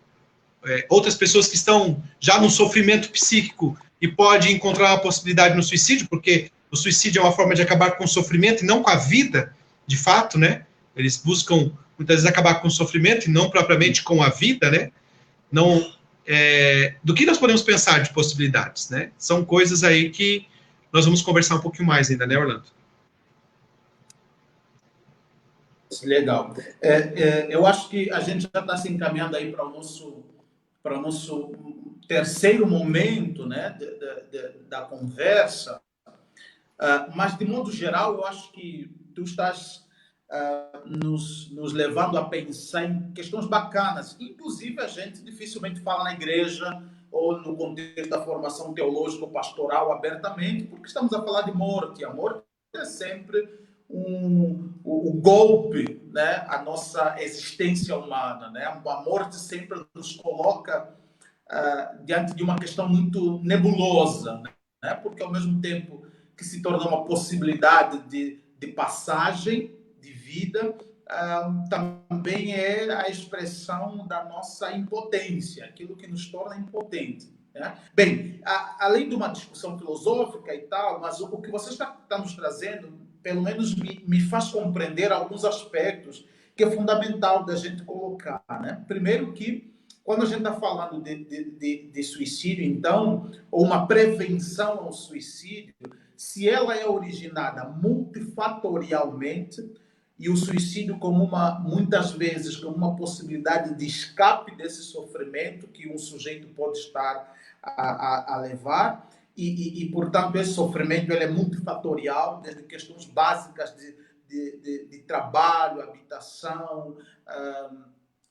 outras pessoas que estão já no sofrimento psíquico e pode encontrar uma possibilidade no suicídio, porque o suicídio é uma forma de acabar com o sofrimento e não com a vida, de fato, né? Eles buscam muitas vezes acabar com o sofrimento e não propriamente com a vida, né? Não, do que nós podemos pensar de possibilidades, né? São coisas aí que nós vamos conversar um pouquinho mais ainda, né, Orlando? Legal. Eu acho que a gente já está se encaminhando aí para o nosso terceiro momento, né, da conversa, mas de modo geral eu acho que tu estás nos levando a pensar em questões bacanas. Inclusive a gente dificilmente fala na igreja ou no contexto da formação teológica ou pastoral abertamente, porque estamos a falar de morte. A morte é sempre o golpe, né, a nossa existência humana, né? A morte sempre nos coloca diante de uma questão muito nebulosa, né? Porque ao mesmo tempo que se torna uma possibilidade de passagem de vida, também é a expressão da nossa impotência, aquilo que nos torna impotente. Né? Bem, além de uma discussão filosófica e tal, mas o que você está nos trazendo, pelo menos me faz compreender alguns aspectos que é fundamental da gente colocar. Né? Primeiro que, quando a gente está falando de suicídio, então, ou uma prevenção ao suicídio, se ela é originada multifatorialmente, e o suicídio muitas vezes como uma possibilidade de escape desse sofrimento que um sujeito pode estar a levar, portanto, esse sofrimento ele é multifatorial, desde questões básicas de trabalho, habitação,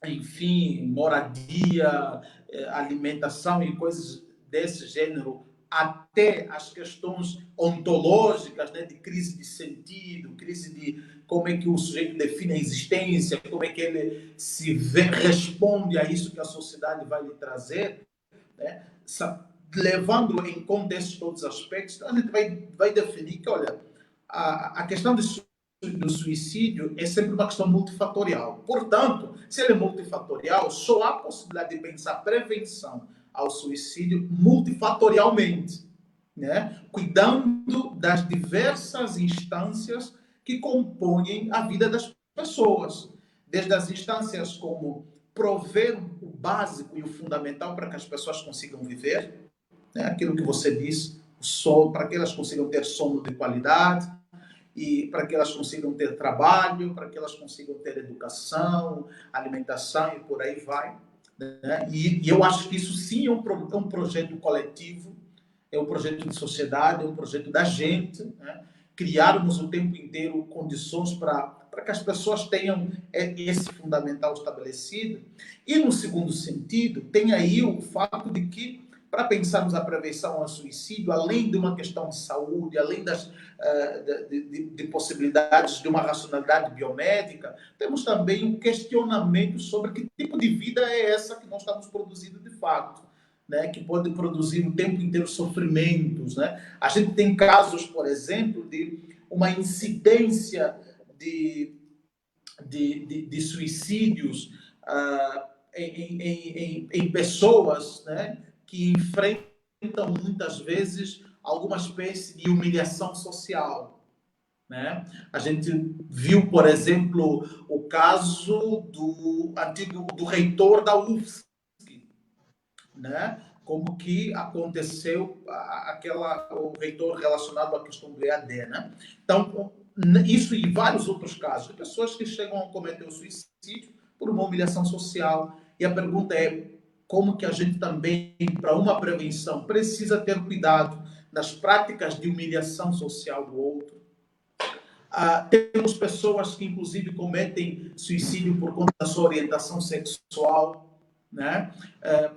enfim, moradia, alimentação e coisas desse gênero, até as questões ontológicas, né, de crise de sentido, crise de como é que o sujeito define a existência, como é que ele responde a isso que a sociedade vai lhe trazer, né? Levando em conta esses todos os aspectos, a gente vai definir que, olha, a questão do suicídio é sempre uma questão multifatorial. Portanto, se ele é multifatorial, só há possibilidade de pensar prevenção ao suicídio multifatorialmente, né? Cuidando das diversas instâncias que compõem a vida das pessoas, desde as instâncias como prover o básico e o fundamental para que as pessoas consigam viver, né? Aquilo que você disse, o sono, para que elas consigam ter sono de qualidade, e para que elas consigam ter trabalho, para que elas consigam ter educação, alimentação e por aí vai. Né? E eu acho que isso sim é um projeto coletivo, é um projeto de sociedade, é um projeto da gente, né? criarmos o tempo inteiro condições para que as pessoas tenham esse fundamental estabelecido. E, no segundo sentido, tem aí o fato de que, para pensarmos a prevenção ao suicídio, além de uma questão de saúde, além de possibilidades de uma racionalidade biomédica, temos também um questionamento sobre que tipo de vida é essa que nós estamos produzindo de fato, né? Que pode produzir o tempo inteiro sofrimentos, né? A gente tem casos, por exemplo, de uma incidência de suicídios em pessoas, né, que enfrentam muitas vezes alguma espécie de humilhação social, né? A gente viu, por exemplo, o caso do reitor da UFSC, né? Como que aconteceu o reitor relacionado à questão do EAD, né? Então, isso e vários outros casos de pessoas que chegam a cometer o suicídio por uma humilhação social. E a pergunta é como que a gente também, para uma prevenção, precisa ter cuidado nas práticas de humilhação social do outro. Temos pessoas que, inclusive, cometem suicídio por conta da sua orientação sexual, né?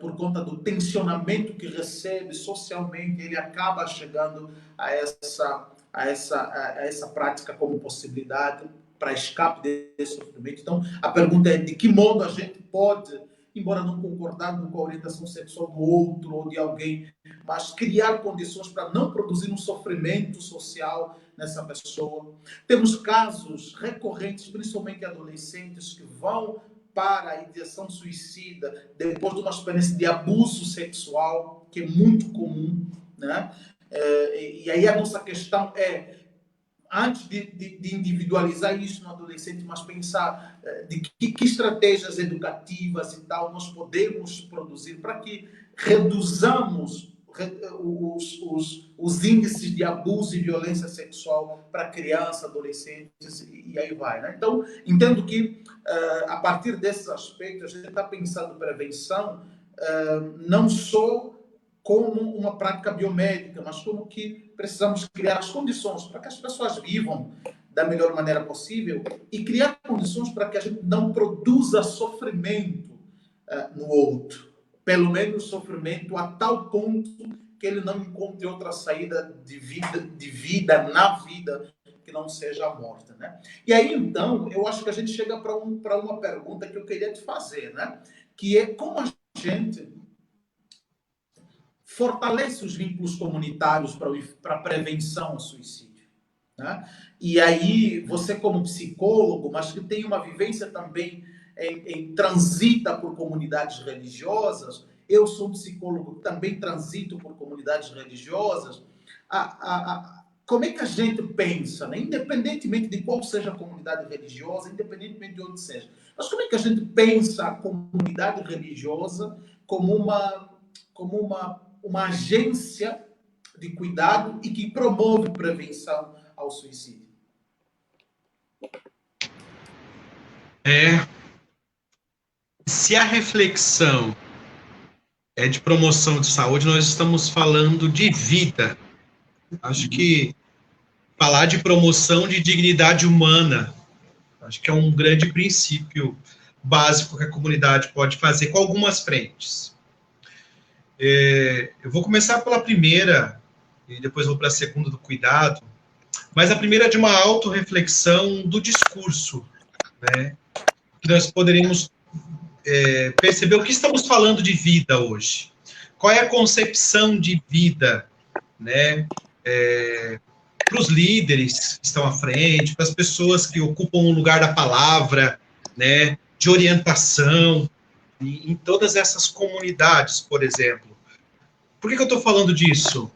Por conta do tensionamento que recebe socialmente, ele acaba chegando a essa prática como possibilidade para escape desse sofrimento. Então, a pergunta é de que modo a gente pode, embora não concordando com a orientação sexual do outro ou de alguém, mas criar condições para não produzir um sofrimento social nessa pessoa. Temos casos recorrentes, principalmente adolescentes, que vão para a ideação suicida depois de uma experiência de abuso sexual, que é muito comum, né? E aí a nossa questão é, antes de individualizar isso no adolescente, mas pensar de que estratégias educativas e tal nós podemos produzir para que reduzamos os índices de abuso e violência sexual para crianças, adolescentes e aí vai, né? Então, entendo que a partir desses aspectos a gente está pensando prevenção não só como uma prática biomédica, mas como que precisamos criar as condições para que as pessoas vivam da melhor maneira possível e criar condições para que a gente não produza sofrimento no outro. Pelo menos sofrimento a tal ponto que ele não encontre outra saída de vida na vida que não seja a morte, né? E aí, então, eu acho que a gente chega para uma pergunta que eu queria te fazer, né? Que é como a gente fortalece os vínculos comunitários para a prevenção ao suicídio, né? E aí, você como psicólogo, mas que tem uma vivência também transita por comunidades religiosas, eu sou um psicólogo que também transito por comunidades religiosas, como é que a gente pensa, né? Independentemente de qual seja a comunidade religiosa, independentemente de onde seja, mas como é que a gente pensa a comunidade religiosa como uma agência de cuidado e que promove prevenção ao suicídio? Se a reflexão é de promoção de saúde, nós estamos falando de vida. Acho que falar de promoção de dignidade humana, acho que é um grande princípio básico que a comunidade pode fazer com algumas frentes. Eu vou começar pela primeira, e depois vou para a segunda do cuidado, mas a primeira é de uma autorreflexão do discurso, né? Que nós poderíamos perceber o que estamos falando de vida hoje. Qual é a concepção de vida, né? Para os líderes que estão à frente, para as pessoas que ocupam o lugar da palavra, né? De orientação, em todas essas comunidades, por exemplo. Por que eu estou falando disso?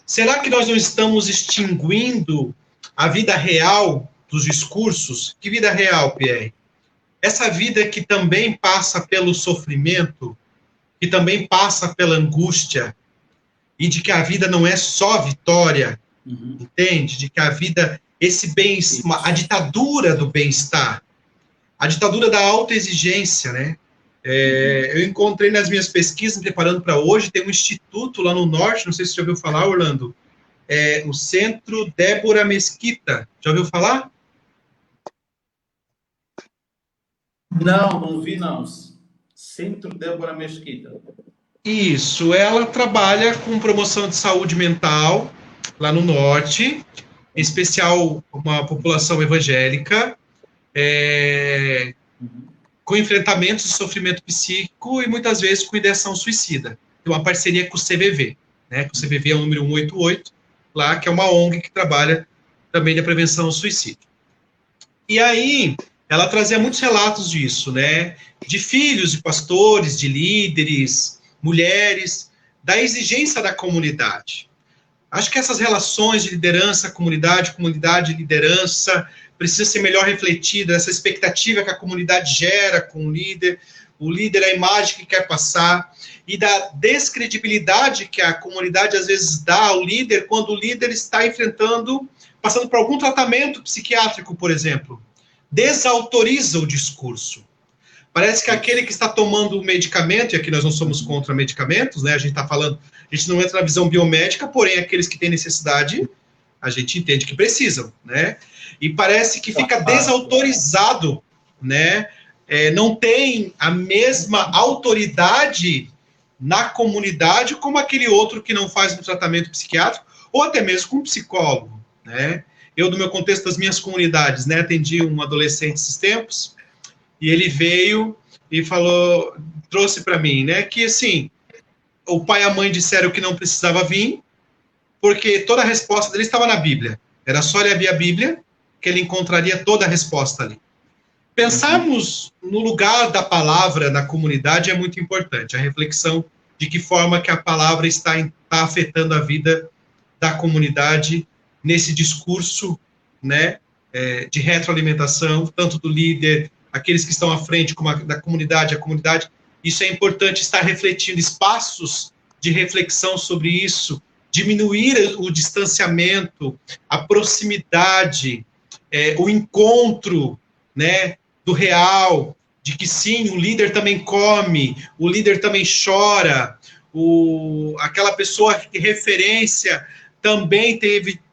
Será que nós não estamos extinguindo a vida real dos discursos? Que vida real, Pierre? Essa vida que também passa pelo sofrimento, que também passa pela angústia, e de que a vida não é só vitória, entende? De que a vida, esse bem-estar, a ditadura do bem-estar, a ditadura da autoexigência, né? Eu encontrei nas minhas pesquisas, me preparando para hoje, tem um instituto lá no norte, não sei se você já ouviu falar, Orlando, é o Centro Débora Mesquita. Já ouviu falar? Não vi não. Centro Débora Mesquita. Isso, ela trabalha com promoção de saúde mental lá no norte, em especial uma população evangélica, com enfrentamentos de sofrimento psíquico e muitas vezes com ideação suicida. Tem uma parceria com o CVV, né? Que o CVV é o número 188, lá, que é uma ONG que trabalha também na prevenção ao suicídio. E aí, ela trazia muitos relatos disso, né? De filhos de pastores, de líderes, mulheres, da exigência da comunidade. Acho que essas relações de liderança, comunidade, liderança, precisa ser melhor refletida, essa expectativa que a comunidade gera com o líder a imagem que quer passar, e da descredibilidade que a comunidade às vezes dá ao líder quando o líder está passando por algum tratamento psiquiátrico, por exemplo. Desautoriza o discurso. Parece que aquele que está tomando o medicamento, e aqui nós não somos contra medicamentos, né? A gente não entra na visão biomédica, porém aqueles que têm necessidade, a gente entende que precisam, né? E parece que fica desautorizado, né? Não tem a mesma autoridade na comunidade como aquele outro que não faz um tratamento psiquiátrico, ou até mesmo com um psicólogo, né? Eu, no meu contexto das minhas comunidades, né, atendi um adolescente esses tempos, e ele veio e trouxe para mim, né, que assim, o pai e a mãe disseram que não precisava vir, porque toda a resposta dele estava na Bíblia. Era só ele abrir a Bíblia que ele encontraria toda a resposta ali. Pensarmos no lugar da palavra na comunidade é muito importante, a reflexão de que forma que a palavra está afetando a vida da comunidade nesse discurso, né, de retroalimentação, tanto do líder, aqueles que estão à frente, como da comunidade, a comunidade. Isso é importante, estar refletindo, espaços de reflexão sobre isso, diminuir o distanciamento, a proximidade, o encontro, né, do real, de que sim, o líder também come, o líder também chora, aquela pessoa de referência também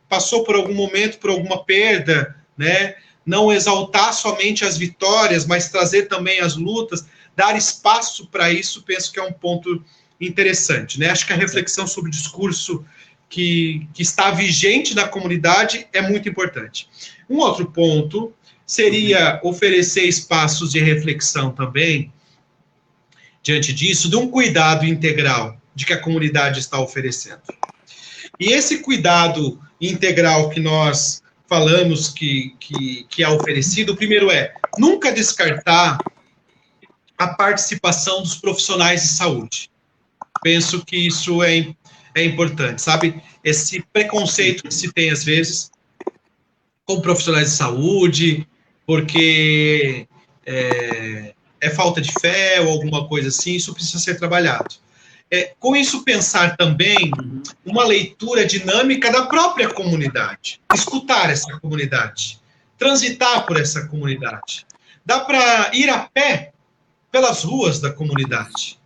passou por algum momento, por alguma perda, né? Não exaltar somente as vitórias, mas trazer também as lutas, dar espaço para isso, penso que é um ponto interessante, né? Acho que a reflexão sobre o discurso que está vigente na comunidade é muito importante. Um outro ponto seria oferecer espaços de reflexão também, diante disso, de um cuidado integral de que a comunidade está oferecendo. E esse cuidado integral que nós falamos que é oferecido, o primeiro nunca descartar a participação dos profissionais de saúde. Penso que isso é importante, sabe? Esse preconceito que se tem, às vezes, com profissionais de saúde, porque é falta de fé ou alguma coisa assim, isso precisa ser trabalhado. Com isso, pensar também uma leitura dinâmica da própria comunidade, escutar essa comunidade, transitar por essa comunidade. Dá para ir a pé pelas ruas da comunidade,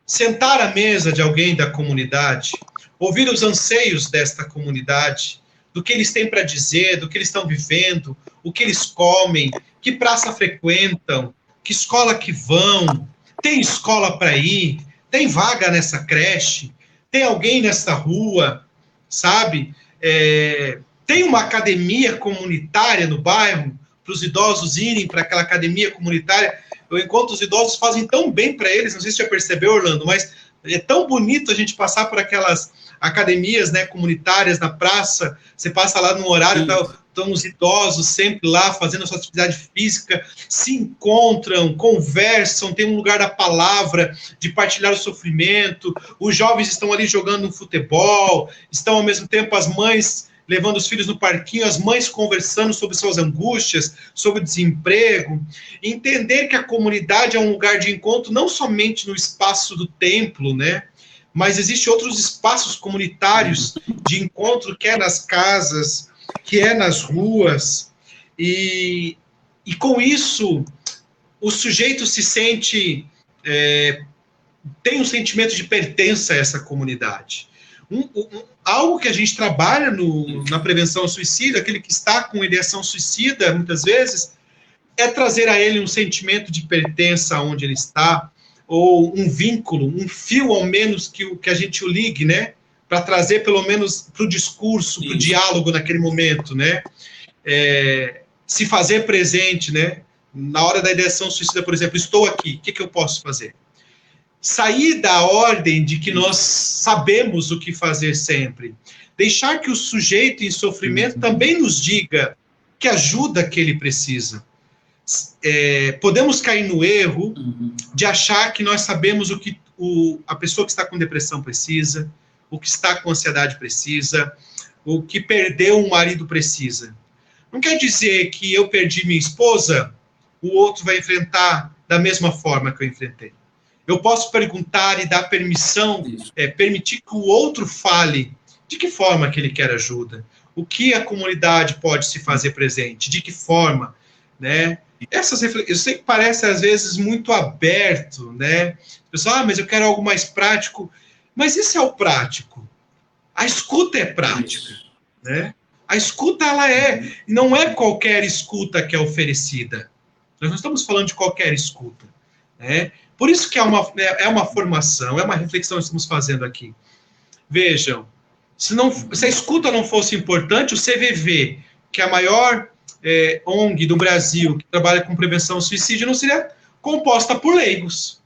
sentar à mesa de alguém da comunidade, ouvir os anseios desta comunidade, do que eles têm para dizer, do que eles estão vivendo, o que eles comem, que praça frequentam, que escola que vão, tem escola para ir, tem vaga nessa creche, tem alguém nessa rua, sabe? Tem uma academia comunitária no bairro, para os idosos irem para aquela academia comunitária. Eu encontro os idosos fazem tão bem para eles, não sei se você já percebeu, Orlando, mas é tão bonito a gente passar por aquelas academias, né, comunitárias na praça, você passa lá no horário, estão os idosos sempre lá fazendo a sua atividade física, se encontram, conversam, tem um lugar da palavra, de partilhar o sofrimento, os jovens estão ali jogando um futebol, estão ao mesmo tempo as mães levando os filhos no parquinho, as mães conversando sobre suas angústias, sobre o desemprego, entender que a comunidade é um lugar de encontro não somente no espaço do templo, né, mas existem outros espaços comunitários de encontro, que é nas casas, que é nas ruas, e com isso o sujeito se sente, tem um sentimento de pertença a essa comunidade. Algo que a gente trabalha na prevenção ao suicídio, aquele que está com ideação suicida, muitas vezes, é trazer a ele um sentimento de pertença aonde ele está, ou um vínculo, um fio ao menos que a gente o ligue, né? Para trazer pelo menos para o discurso, para o diálogo naquele momento, né? Se fazer presente, né? Na hora da ideação suicida, por exemplo, estou aqui, o que eu posso fazer? Sair da ordem de que nós sabemos o que fazer sempre. Deixar que o sujeito em sofrimento também nos diga que ajuda que ele precisa. Podemos cair no erro de achar que nós sabemos o que a pessoa que está com depressão precisa, o que está com ansiedade precisa, o que perdeu um marido precisa. Não quer dizer que eu perdi minha esposa, o outro vai enfrentar da mesma forma que eu enfrentei. Eu posso perguntar e dar permissão, permitir que o outro fale de que forma que ele quer ajuda, o que a comunidade pode se fazer presente, de que forma, né? Eu sei que parece às vezes muito aberto, né? O pessoal, mas eu quero algo mais prático. Mas isso é o prático. A escuta é prática, né? A escuta, ela não é qualquer escuta que é oferecida. Nós não estamos falando de qualquer escuta, né? Por isso que é uma formação, é uma reflexão que estamos fazendo aqui. Vejam, se a escuta não fosse importante, o CVV, que é a maior ONG do Brasil que trabalha com prevenção ao suicídio, não seria composta por leigos.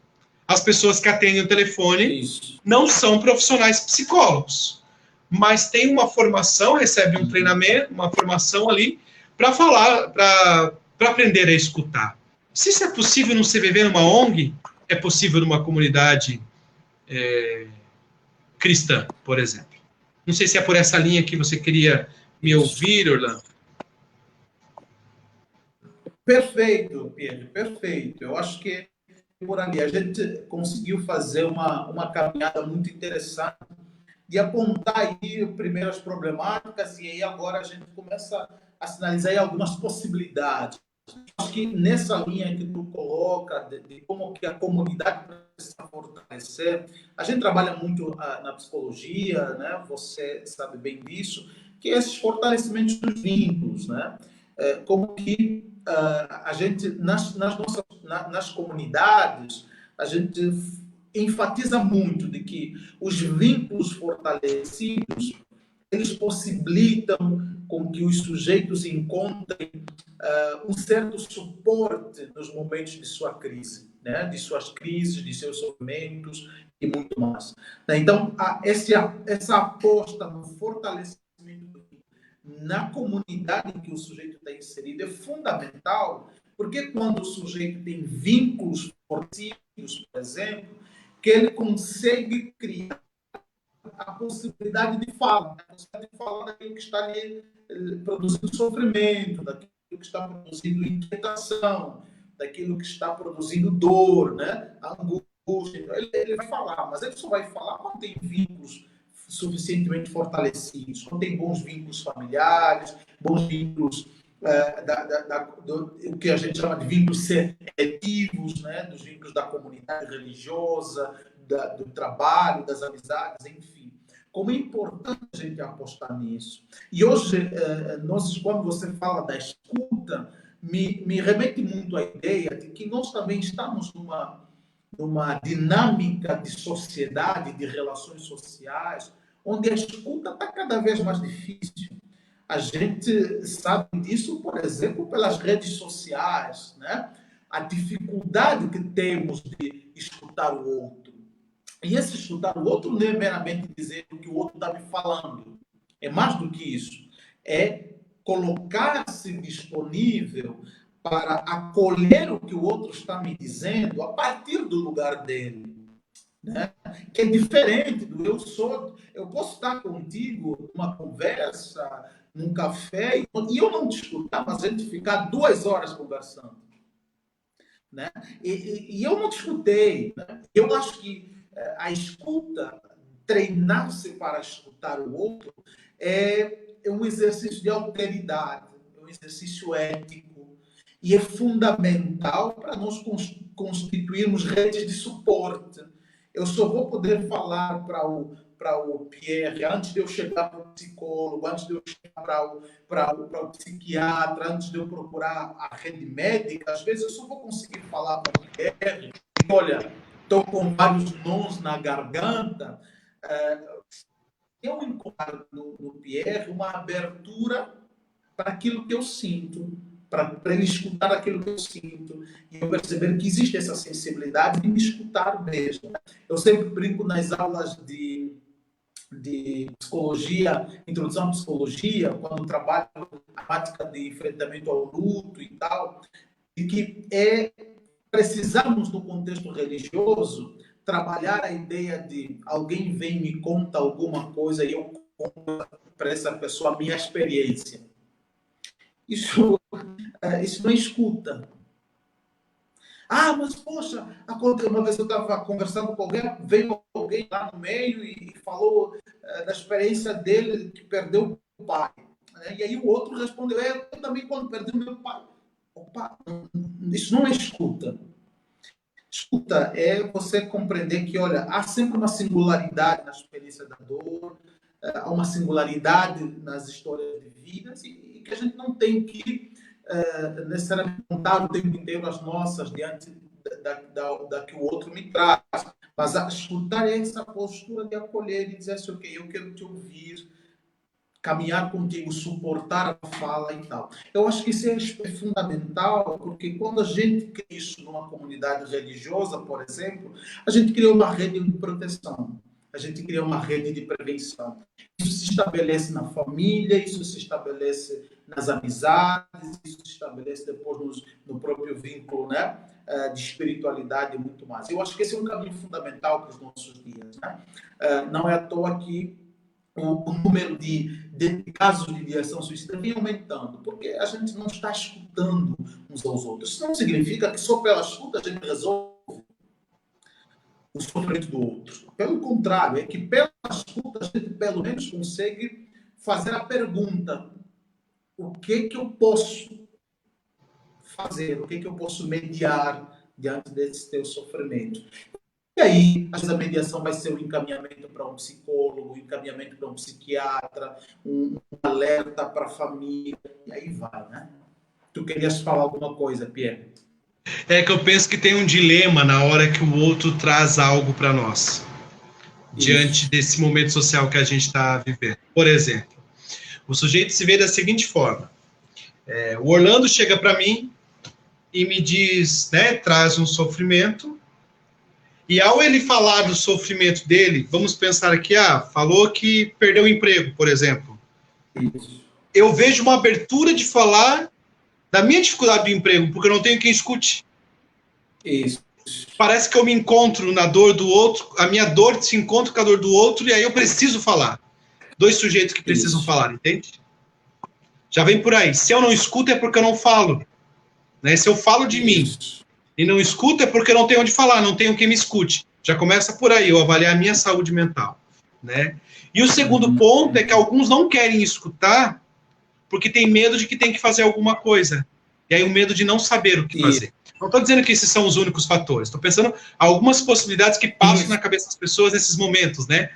As pessoas que atendem o telefone não são profissionais psicólogos, mas têm uma formação, recebem um treinamento, uma formação ali para falar, para aprender a escutar. Se isso é possível num CVV, numa ONG, é possível numa comunidade cristã, por exemplo. Não sei se é por essa linha que você queria me ouvir, Orlando. Perfeito, Pedro, perfeito. Eu acho que por ali a gente conseguiu fazer uma caminhada muito interessante de apontar aí primeiras problemáticas e aí agora a gente começa a sinalizar aí algumas possibilidades. Acho que nessa linha que tu coloca de como que a comunidade precisa fortalecer, a gente trabalha muito na psicologia, né? Você sabe bem disso, que é esses fortalecimentos dos vínculos, né? Como que a gente, nas comunidades, a gente enfatiza muito de que os vínculos fortalecidos, eles possibilitam com que os sujeitos encontrem um certo suporte nos momentos de sua crise, né? De suas crises, de seus sofrimentos e muito mais. Então, essa aposta no fortalecimento na comunidade em que o sujeito está inserido é fundamental, porque quando o sujeito tem vínculos fortíssimos, por exemplo, que ele consegue criar a possibilidade de fala, a possibilidade de falar daquilo que está ali produzindo sofrimento, daquilo que está produzindo inquietação, daquilo que está produzindo dor, né? A angústia. Então, ele vai falar, mas ele só vai falar quando tem vínculos suficientemente fortalecidos, quando tem bons vínculos familiares, bons vínculos o que a gente chama de vínculos seletivos, né? Dos vínculos da comunidade religiosa, do trabalho, das amizades, enfim. Como é importante a gente apostar nisso. E hoje, quando você fala da escuta, me remete muito à ideia de que nós também estamos numa dinâmica de sociedade, de relações sociais, onde a escuta está cada vez mais difícil. A gente sabe disso, por exemplo, pelas redes sociais, né? A dificuldade que temos de escutar o outro. E esse escutar o outro não é meramente dizer o que o outro está me falando. É mais do que isso. É colocar-se disponível para acolher o que o outro está me dizendo a partir do lugar dele. Né? Que é diferente do eu posso estar contigo numa conversa, num café, e eu não te escutar, mas a gente ficar 2 horas conversando. Né? E eu não te escutei. Né? Eu acho que a escuta, treinar-se para escutar o outro, é um exercício de alteridade, é um exercício ético, e é fundamental para nós constituirmos redes de suporte. Eu só vou poder falar para para o Pierre, antes de eu chegar para o psicólogo, antes de eu chegar para o psiquiatra, antes de eu procurar a rede médica, às vezes eu só vou conseguir falar para o Pierre, olha, estou com vários nós na garganta. Eu encontro no Pierre uma abertura para aquilo que eu sinto, para ele escutar aquilo que eu sinto, e eu perceber que existe essa sensibilidade de me escutar mesmo. Eu sempre brinco nas aulas de psicologia, introdução à psicologia, quando trabalho a prática de enfrentamento ao luto e tal, e que precisamos, no contexto religioso, trabalhar a ideia de alguém vem e me conta alguma coisa e eu conto para essa pessoa a minha experiência. Isso não é escuta. Mas poxa, uma vez eu estava conversando com alguém, veio alguém lá no meio e falou da experiência dele que perdeu o pai. E aí o outro respondeu, eu também quando perdi o meu pai. Opa, isso não é escuta. Escuta é você compreender que, olha, há sempre uma singularidade na experiência da dor, há uma singularidade nas histórias de vidas e que a gente não tem que necessariamente contar o tempo inteiro as nossas diante da que o outro me traz. Mas escutar é essa postura de acolher e dizer assim, ok, eu quero te ouvir, caminhar contigo, suportar a fala e tal. Eu acho que isso é fundamental, porque quando a gente cria isso numa comunidade religiosa, por exemplo, a gente cria uma rede de proteção, a gente cria uma rede de prevenção. Isso se estabelece na família, isso se estabelece nas amizades, isso se estabelece depois no próprio vínculo, né, de espiritualidade e muito mais. Eu acho que esse é um caminho fundamental para os nossos dias, né? Não é à toa que o número de casos de ideação suicida vem aumentando, porque a gente não está escutando uns aos outros. Isso não significa que só pela escuta a gente resolve o sofrimento do outro. Pelo contrário, é que pela escuta a gente pelo menos consegue fazer a pergunta: o que eu posso fazer? O que eu posso mediar diante desse teu sofrimento? E aí, às vezes a mediação vai ser um encaminhamento para um psicólogo, um encaminhamento para um psiquiatra, um alerta para a família, e aí vai, né? Tu querias falar alguma coisa, Pierre? É que eu penso que tem um dilema na hora que o outro traz algo para nós, diante Isso. desse momento social que a gente está vivendo. Por exemplo, o sujeito se vê da seguinte forma: o Orlando chega para mim e me diz, né, traz um sofrimento, e ao ele falar do sofrimento dele, vamos pensar aqui, falou que perdeu o emprego, por exemplo. Isso. Eu vejo uma abertura de falar da minha dificuldade do emprego, porque eu não tenho quem escute. Isso. Parece que eu me encontro na dor do outro, a minha dor se encontra com a dor do outro, e aí eu preciso falar. Dois sujeitos que precisam falar, entende? Já vem por aí. Se eu não escuto é porque eu não falo. Né? Se eu falo de mim e não escuto é porque eu não tenho onde falar, não tenho quem me escute. Já começa por aí, eu avaliar a minha saúde mental. Né? E o segundo ponto é que alguns não querem escutar porque tem medo de que tem que fazer alguma coisa. E aí o medo de não saber o que fazer. Não estou dizendo que esses são os únicos fatores. Estou pensando algumas possibilidades que passam na cabeça das pessoas nesses momentos, né?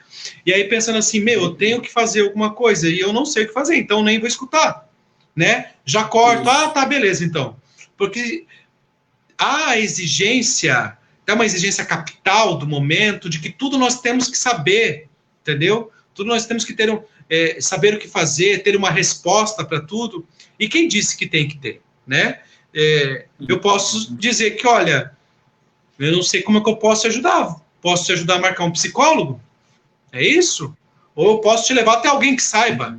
E aí pensando assim, eu tenho que fazer alguma coisa e eu não sei o que fazer, então nem vou escutar, né? Já corto, tá, beleza, então. Porque há a exigência, é uma exigência capital do momento de que tudo nós temos que saber, entendeu? Tudo nós temos que ter saber o que fazer, ter uma resposta para tudo. E quem disse que tem que ter, né? Eu posso dizer que, olha, eu não sei como é que eu posso te ajudar. Posso te ajudar a marcar um psicólogo? É isso? Ou eu posso te levar até alguém que saiba.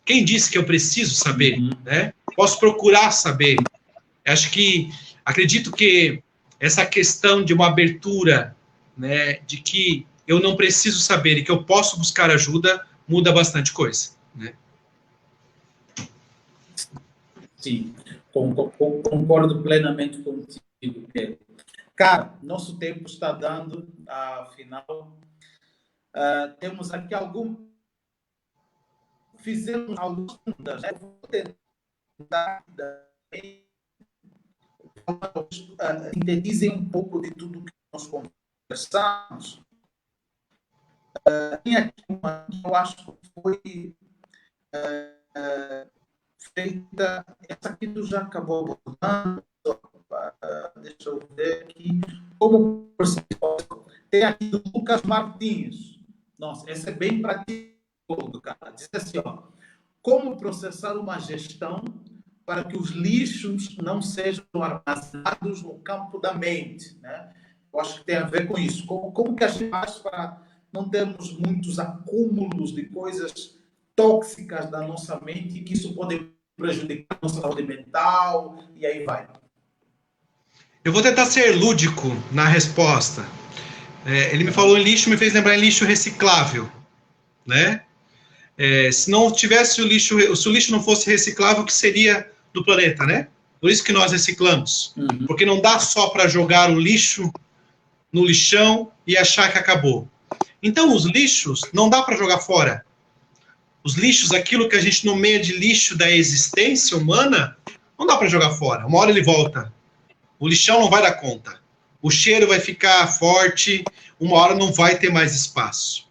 Quem disse que eu preciso saber, né? Posso procurar saber. Acredito que essa questão de uma abertura, né, de que eu não preciso saber e que eu posso buscar ajuda, muda bastante coisa, né? Sim, concordo plenamente contigo, Pedro. Cara, nosso tempo está dando, afinal, temos aqui fizemos algumas perguntas, né? Vou tentar sintetizem um pouco de tudo que nós conversamos. Tem aqui uma que eu acho que foi feita, essa aqui tu já acabou abordando, deixa eu ver aqui, como tem aqui do Lucas Martins. Nossa, esse é bem prático, cara. Diz assim, ó, como processar uma gestão para que os lixos não sejam armazenados no campo da mente, né? Eu acho que tem a ver com isso. Como que a gente faz para não termos muitos acúmulos de coisas tóxicas da nossa mente, que isso pode prejudicar a nossa saúde mental, e aí vai. Eu vou tentar ser lúdico na resposta. Ele me falou em lixo, me fez lembrar em lixo reciclável, né? Se não tivesse o lixo, se o lixo não fosse reciclável, o que seria do planeta, né? Por isso que nós reciclamos. Uhum. Porque não dá só para jogar o lixo no lixão e achar que acabou. Então, os lixos não dá para jogar fora. Os lixos, aquilo que a gente nomeia de lixo da existência humana, não dá para jogar fora. Uma hora ele volta. O lixão não vai dar conta. O cheiro vai ficar forte, uma hora não vai ter mais espaço.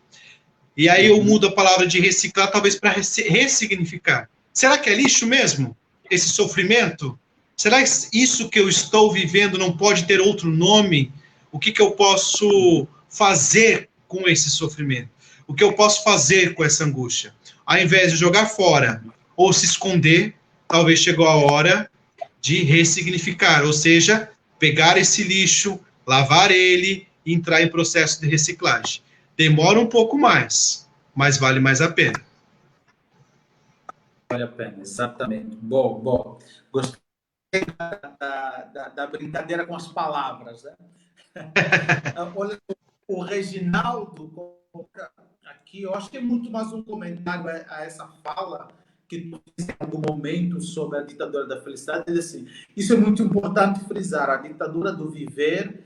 E aí eu mudo a palavra de reciclar, talvez para ressignificar. Será que é lixo mesmo? Esse sofrimento? Será que isso que eu estou vivendo não pode ter outro nome? O que eu posso fazer com esse sofrimento? O que eu posso fazer com essa angústia? Ao invés de jogar fora ou se esconder, talvez chegou a hora de ressignificar, ou seja, pegar esse lixo, lavar ele e entrar em processo de reciclagem. Demora um pouco mais, mas vale mais a pena. Vale a pena, exatamente. Bom. Gostei da brincadeira com as palavras, né? Olha, o Reginaldo coloca aqui, eu acho que é muito mais um comentário a essa fala que tu disse em algum momento sobre a ditadura da felicidade. Ele diz assim, isso é muito importante frisar, a ditadura do viver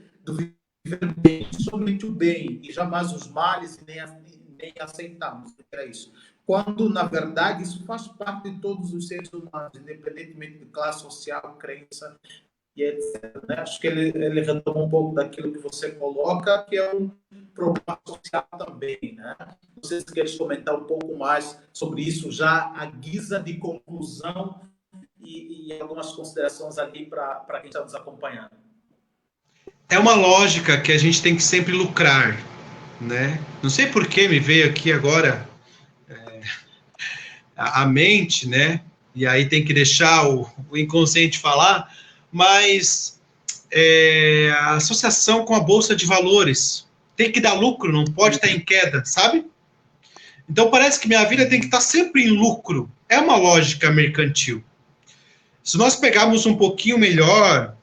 bem, somente o bem, e jamais os males, nem aceitamos. Era isso. Quando, na verdade, isso faz parte de todos os seres humanos, independentemente de classe social, crença e etc. Né? Acho que ele retoma um pouco daquilo que você coloca, que é um problema social também. Né? Não sei se queres comentar um pouco mais sobre isso, já à guisa de conclusão e algumas considerações ali para quem está nos acompanhando. É uma lógica que a gente tem que sempre lucrar, né? Não sei por que me veio aqui agora a mente, né? E aí tem que deixar o inconsciente falar, mas a associação com a Bolsa de Valores tem que dar lucro, não pode estar em queda, sabe? Então parece que minha vida tem que estar sempre em lucro. É uma lógica mercantil. Se nós pegarmos um pouquinho melhor,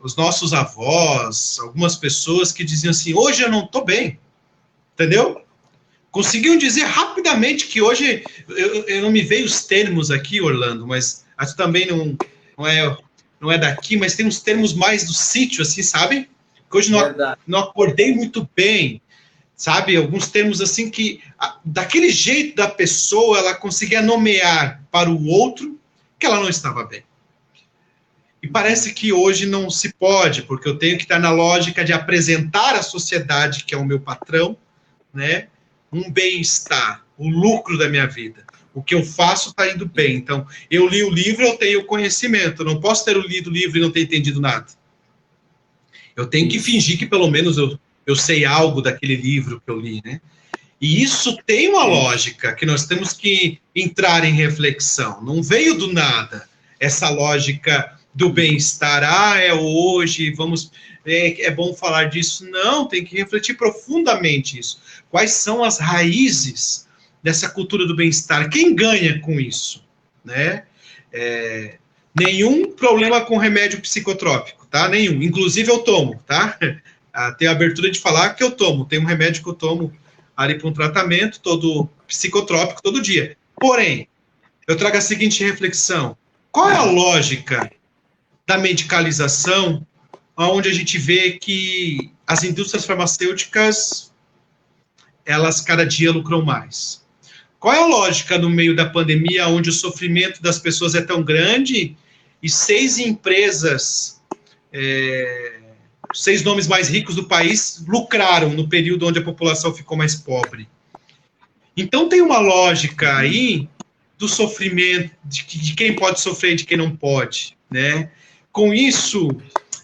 os nossos avós, algumas pessoas que diziam assim, hoje eu não estou bem, entendeu? Conseguiam dizer rapidamente que hoje, eu não me veio os termos aqui, Orlando, mas acho que também não é daqui, mas tem uns termos mais do sítio, assim, sabe? Que hoje não acordei muito bem, sabe? Alguns termos assim que, daquele jeito da pessoa, ela conseguia nomear para o outro que ela não estava bem. E parece que hoje não se pode, porque eu tenho que estar na lógica de apresentar à sociedade, que é o meu patrão, né, um bem-estar, o lucro da minha vida. O que eu faço está indo bem. Então, eu li o livro, eu tenho conhecimento. Eu não posso ter lido o livro e não ter entendido nada. Eu tenho que fingir que pelo menos eu sei algo daquele livro que eu li, né? E isso tem uma lógica que nós temos que entrar em reflexão. Não veio do nada essa lógica do bem-estar. É hoje, é bom falar disso. Não, tem que refletir profundamente isso. Quais são as raízes dessa cultura do bem-estar? Quem ganha com isso? Né? Nenhum problema com remédio psicotrópico, tá? Nenhum. Inclusive eu tomo, tá? Tenho a abertura de falar que eu tomo. Tem um remédio que eu tomo ali para um tratamento todo psicotrópico todo dia. Porém, eu trago a seguinte reflexão. Qual é a lógica da medicalização, onde a gente vê que as indústrias farmacêuticas, elas cada dia lucram mais? Qual é a lógica no meio da pandemia, onde o sofrimento das pessoas é tão grande e 6 empresas Os 6 nomes mais ricos do país lucraram no período onde a população ficou mais pobre. Então tem uma lógica aí do sofrimento, de quem pode sofrer e de quem não pode, né? Com isso,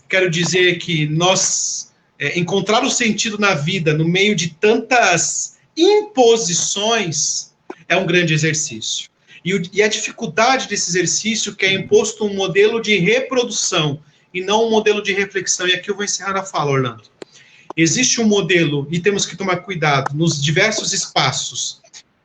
quero dizer que nós encontrar o sentido na vida no meio de imposições é um grande exercício. E a dificuldade desse exercício que é imposto um modelo de reprodução e não um modelo de reflexão. E aqui eu vou encerrar a fala, Orlando. Existe um modelo, e temos que tomar cuidado, nos diversos espaços.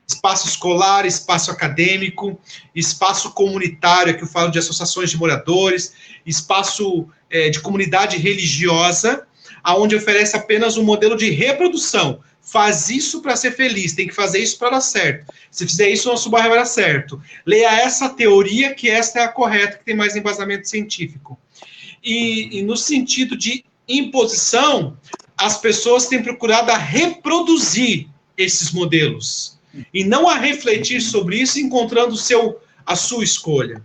Espaço escolar, espaço acadêmico, espaço comunitário, que eu falo de associações de moradores, espaço de comunidade religiosa, aonde oferece apenas um modelo de reprodução. Faz isso para ser feliz, tem que fazer isso para dar certo. Se fizer isso, nosso bairro vai dar certo. Leia essa teoria, que esta é a correta, que tem mais embasamento científico. E no sentido de imposição, as pessoas têm procurado a reproduzir esses modelos e não a refletir sobre isso, encontrando a sua escolha.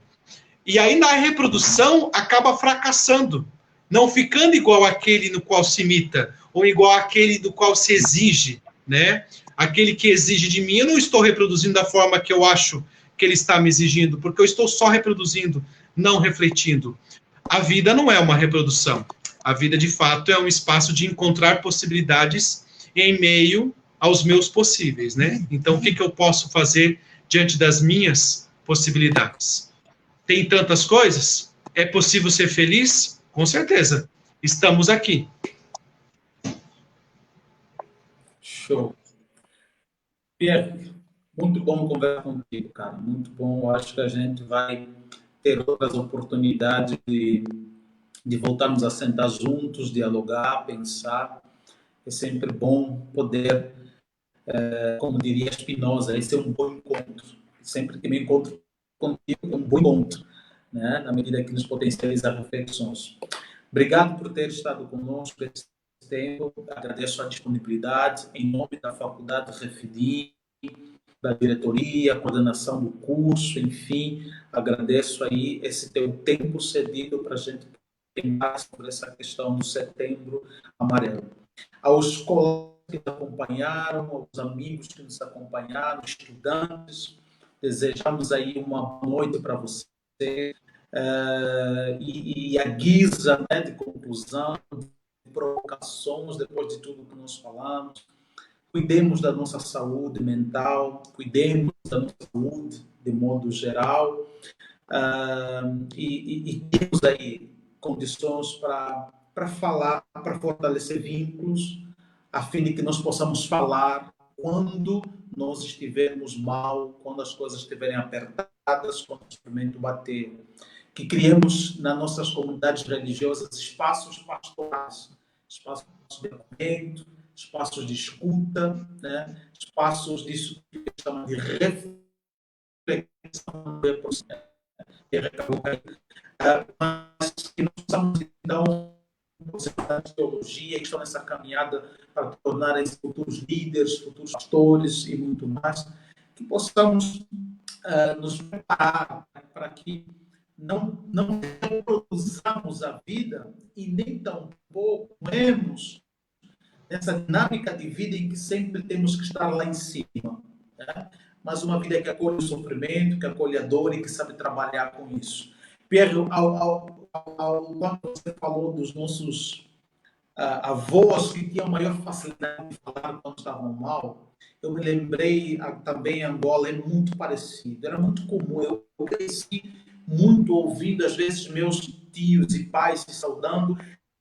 E aí, na reprodução, acaba fracassando, não ficando igual àquele no qual se imita, ou igual àquele do qual se exige, né? Aquele que exige de mim, eu não estou reproduzindo da forma que eu acho que ele está me exigindo, porque eu estou só reproduzindo, não refletindo. A vida não é uma reprodução. A vida, de fato, é um espaço de encontrar possibilidades em meio aos meus possíveis, né? Então, o que eu posso fazer diante das minhas possibilidades? Tem tantas coisas? É possível ser feliz? Com certeza. Estamos aqui. Show. Pierre, muito bom conversar contigo, cara. Muito bom. Acho que a gente vai ter outras oportunidades de voltarmos a sentar juntos, dialogar, pensar. É sempre bom poder, como diria Spinoza, esse é um bom encontro. Sempre que me encontro contigo, é um bom encontro, né? Na medida que nos potencializa reflexões. Obrigado por ter estado conosco esse tempo. Agradeço a disponibilidade em nome da Faculdade Refidi, da diretoria, coordenação do curso, enfim, agradeço aí esse teu tempo cedido para a gente pensar sobre essa questão do Setembro Amarelo. Aos colegas que nos acompanharam, aos amigos que nos acompanharam, estudantes, desejamos aí uma boa noite para você. E a guisa, né, de conclusão, de provocações, depois de tudo que nós falamos, cuidemos da nossa saúde mental, cuidemos da nossa saúde de modo geral, e temos aí condições para falar, para fortalecer vínculos, a fim de que nós possamos falar quando nós estivermos mal, quando as coisas estiverem apertadas, quando o sofrimento bater. Que criemos nas nossas comunidades religiosas espaços pastorais, espaços de acolhimento, espaços de escuta, né? Espaços disso que chama de reflexão, mas que nós precisamos, então, de teologia, que estão nessa caminhada para tornarem futuros líderes, futuros pastores e muito mais, que possamos nos preparar para que não reproduzamos a vida e nem tampouco vemos essa dinâmica de vida em que sempre temos que estar lá em cima, né? Mas uma vida que acolhe o sofrimento, que acolhe a dor e que sabe trabalhar com isso. Pierre, quando você falou dos nossos avós que tinham maior facilidade de falar quando estavam mal, eu me lembrei também, Angola é muito parecido, era muito comum, eu cresci muito ouvindo, às vezes, meus tios e pais se saudando,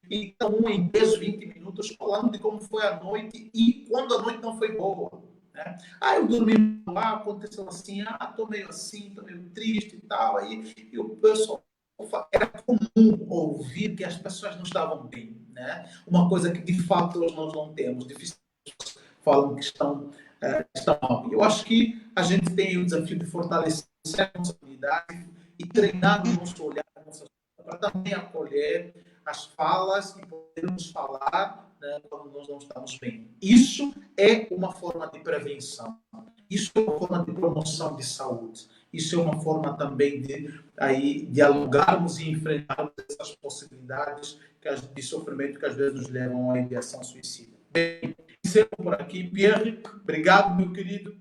e então, em 10, 20 minutos, falando de como foi a noite e quando a noite não foi boa. Né? Eu dormi lá, aconteceu assim, estou meio assim, estou meio triste e tal. E o pessoal, era comum ouvir que as pessoas não estavam bem. Né? Uma coisa que, de fato, nós não temos. Dificilmente falam que estão mal. Eu acho que a gente tem o desafio de fortalecer a nossa unidade e treinar o nosso olhar, para também acolher as falas que podemos falar, né, quando nós não estamos bem. Isso é uma forma de prevenção. Isso é uma forma de promoção de saúde. Isso é uma forma também de aí dialogarmos e enfrentarmos essas possibilidades de sofrimento que às vezes nos levam à ideação suicida. Bem, encerro por aqui. Pierre, obrigado, meu querido.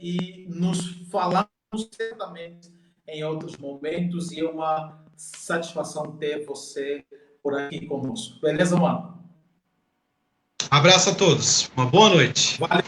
E nos falamos certamente em outros momentos e é uma satisfação ter você por aqui conosco. Beleza, mano? Abraço a todos. Uma boa noite. Valeu.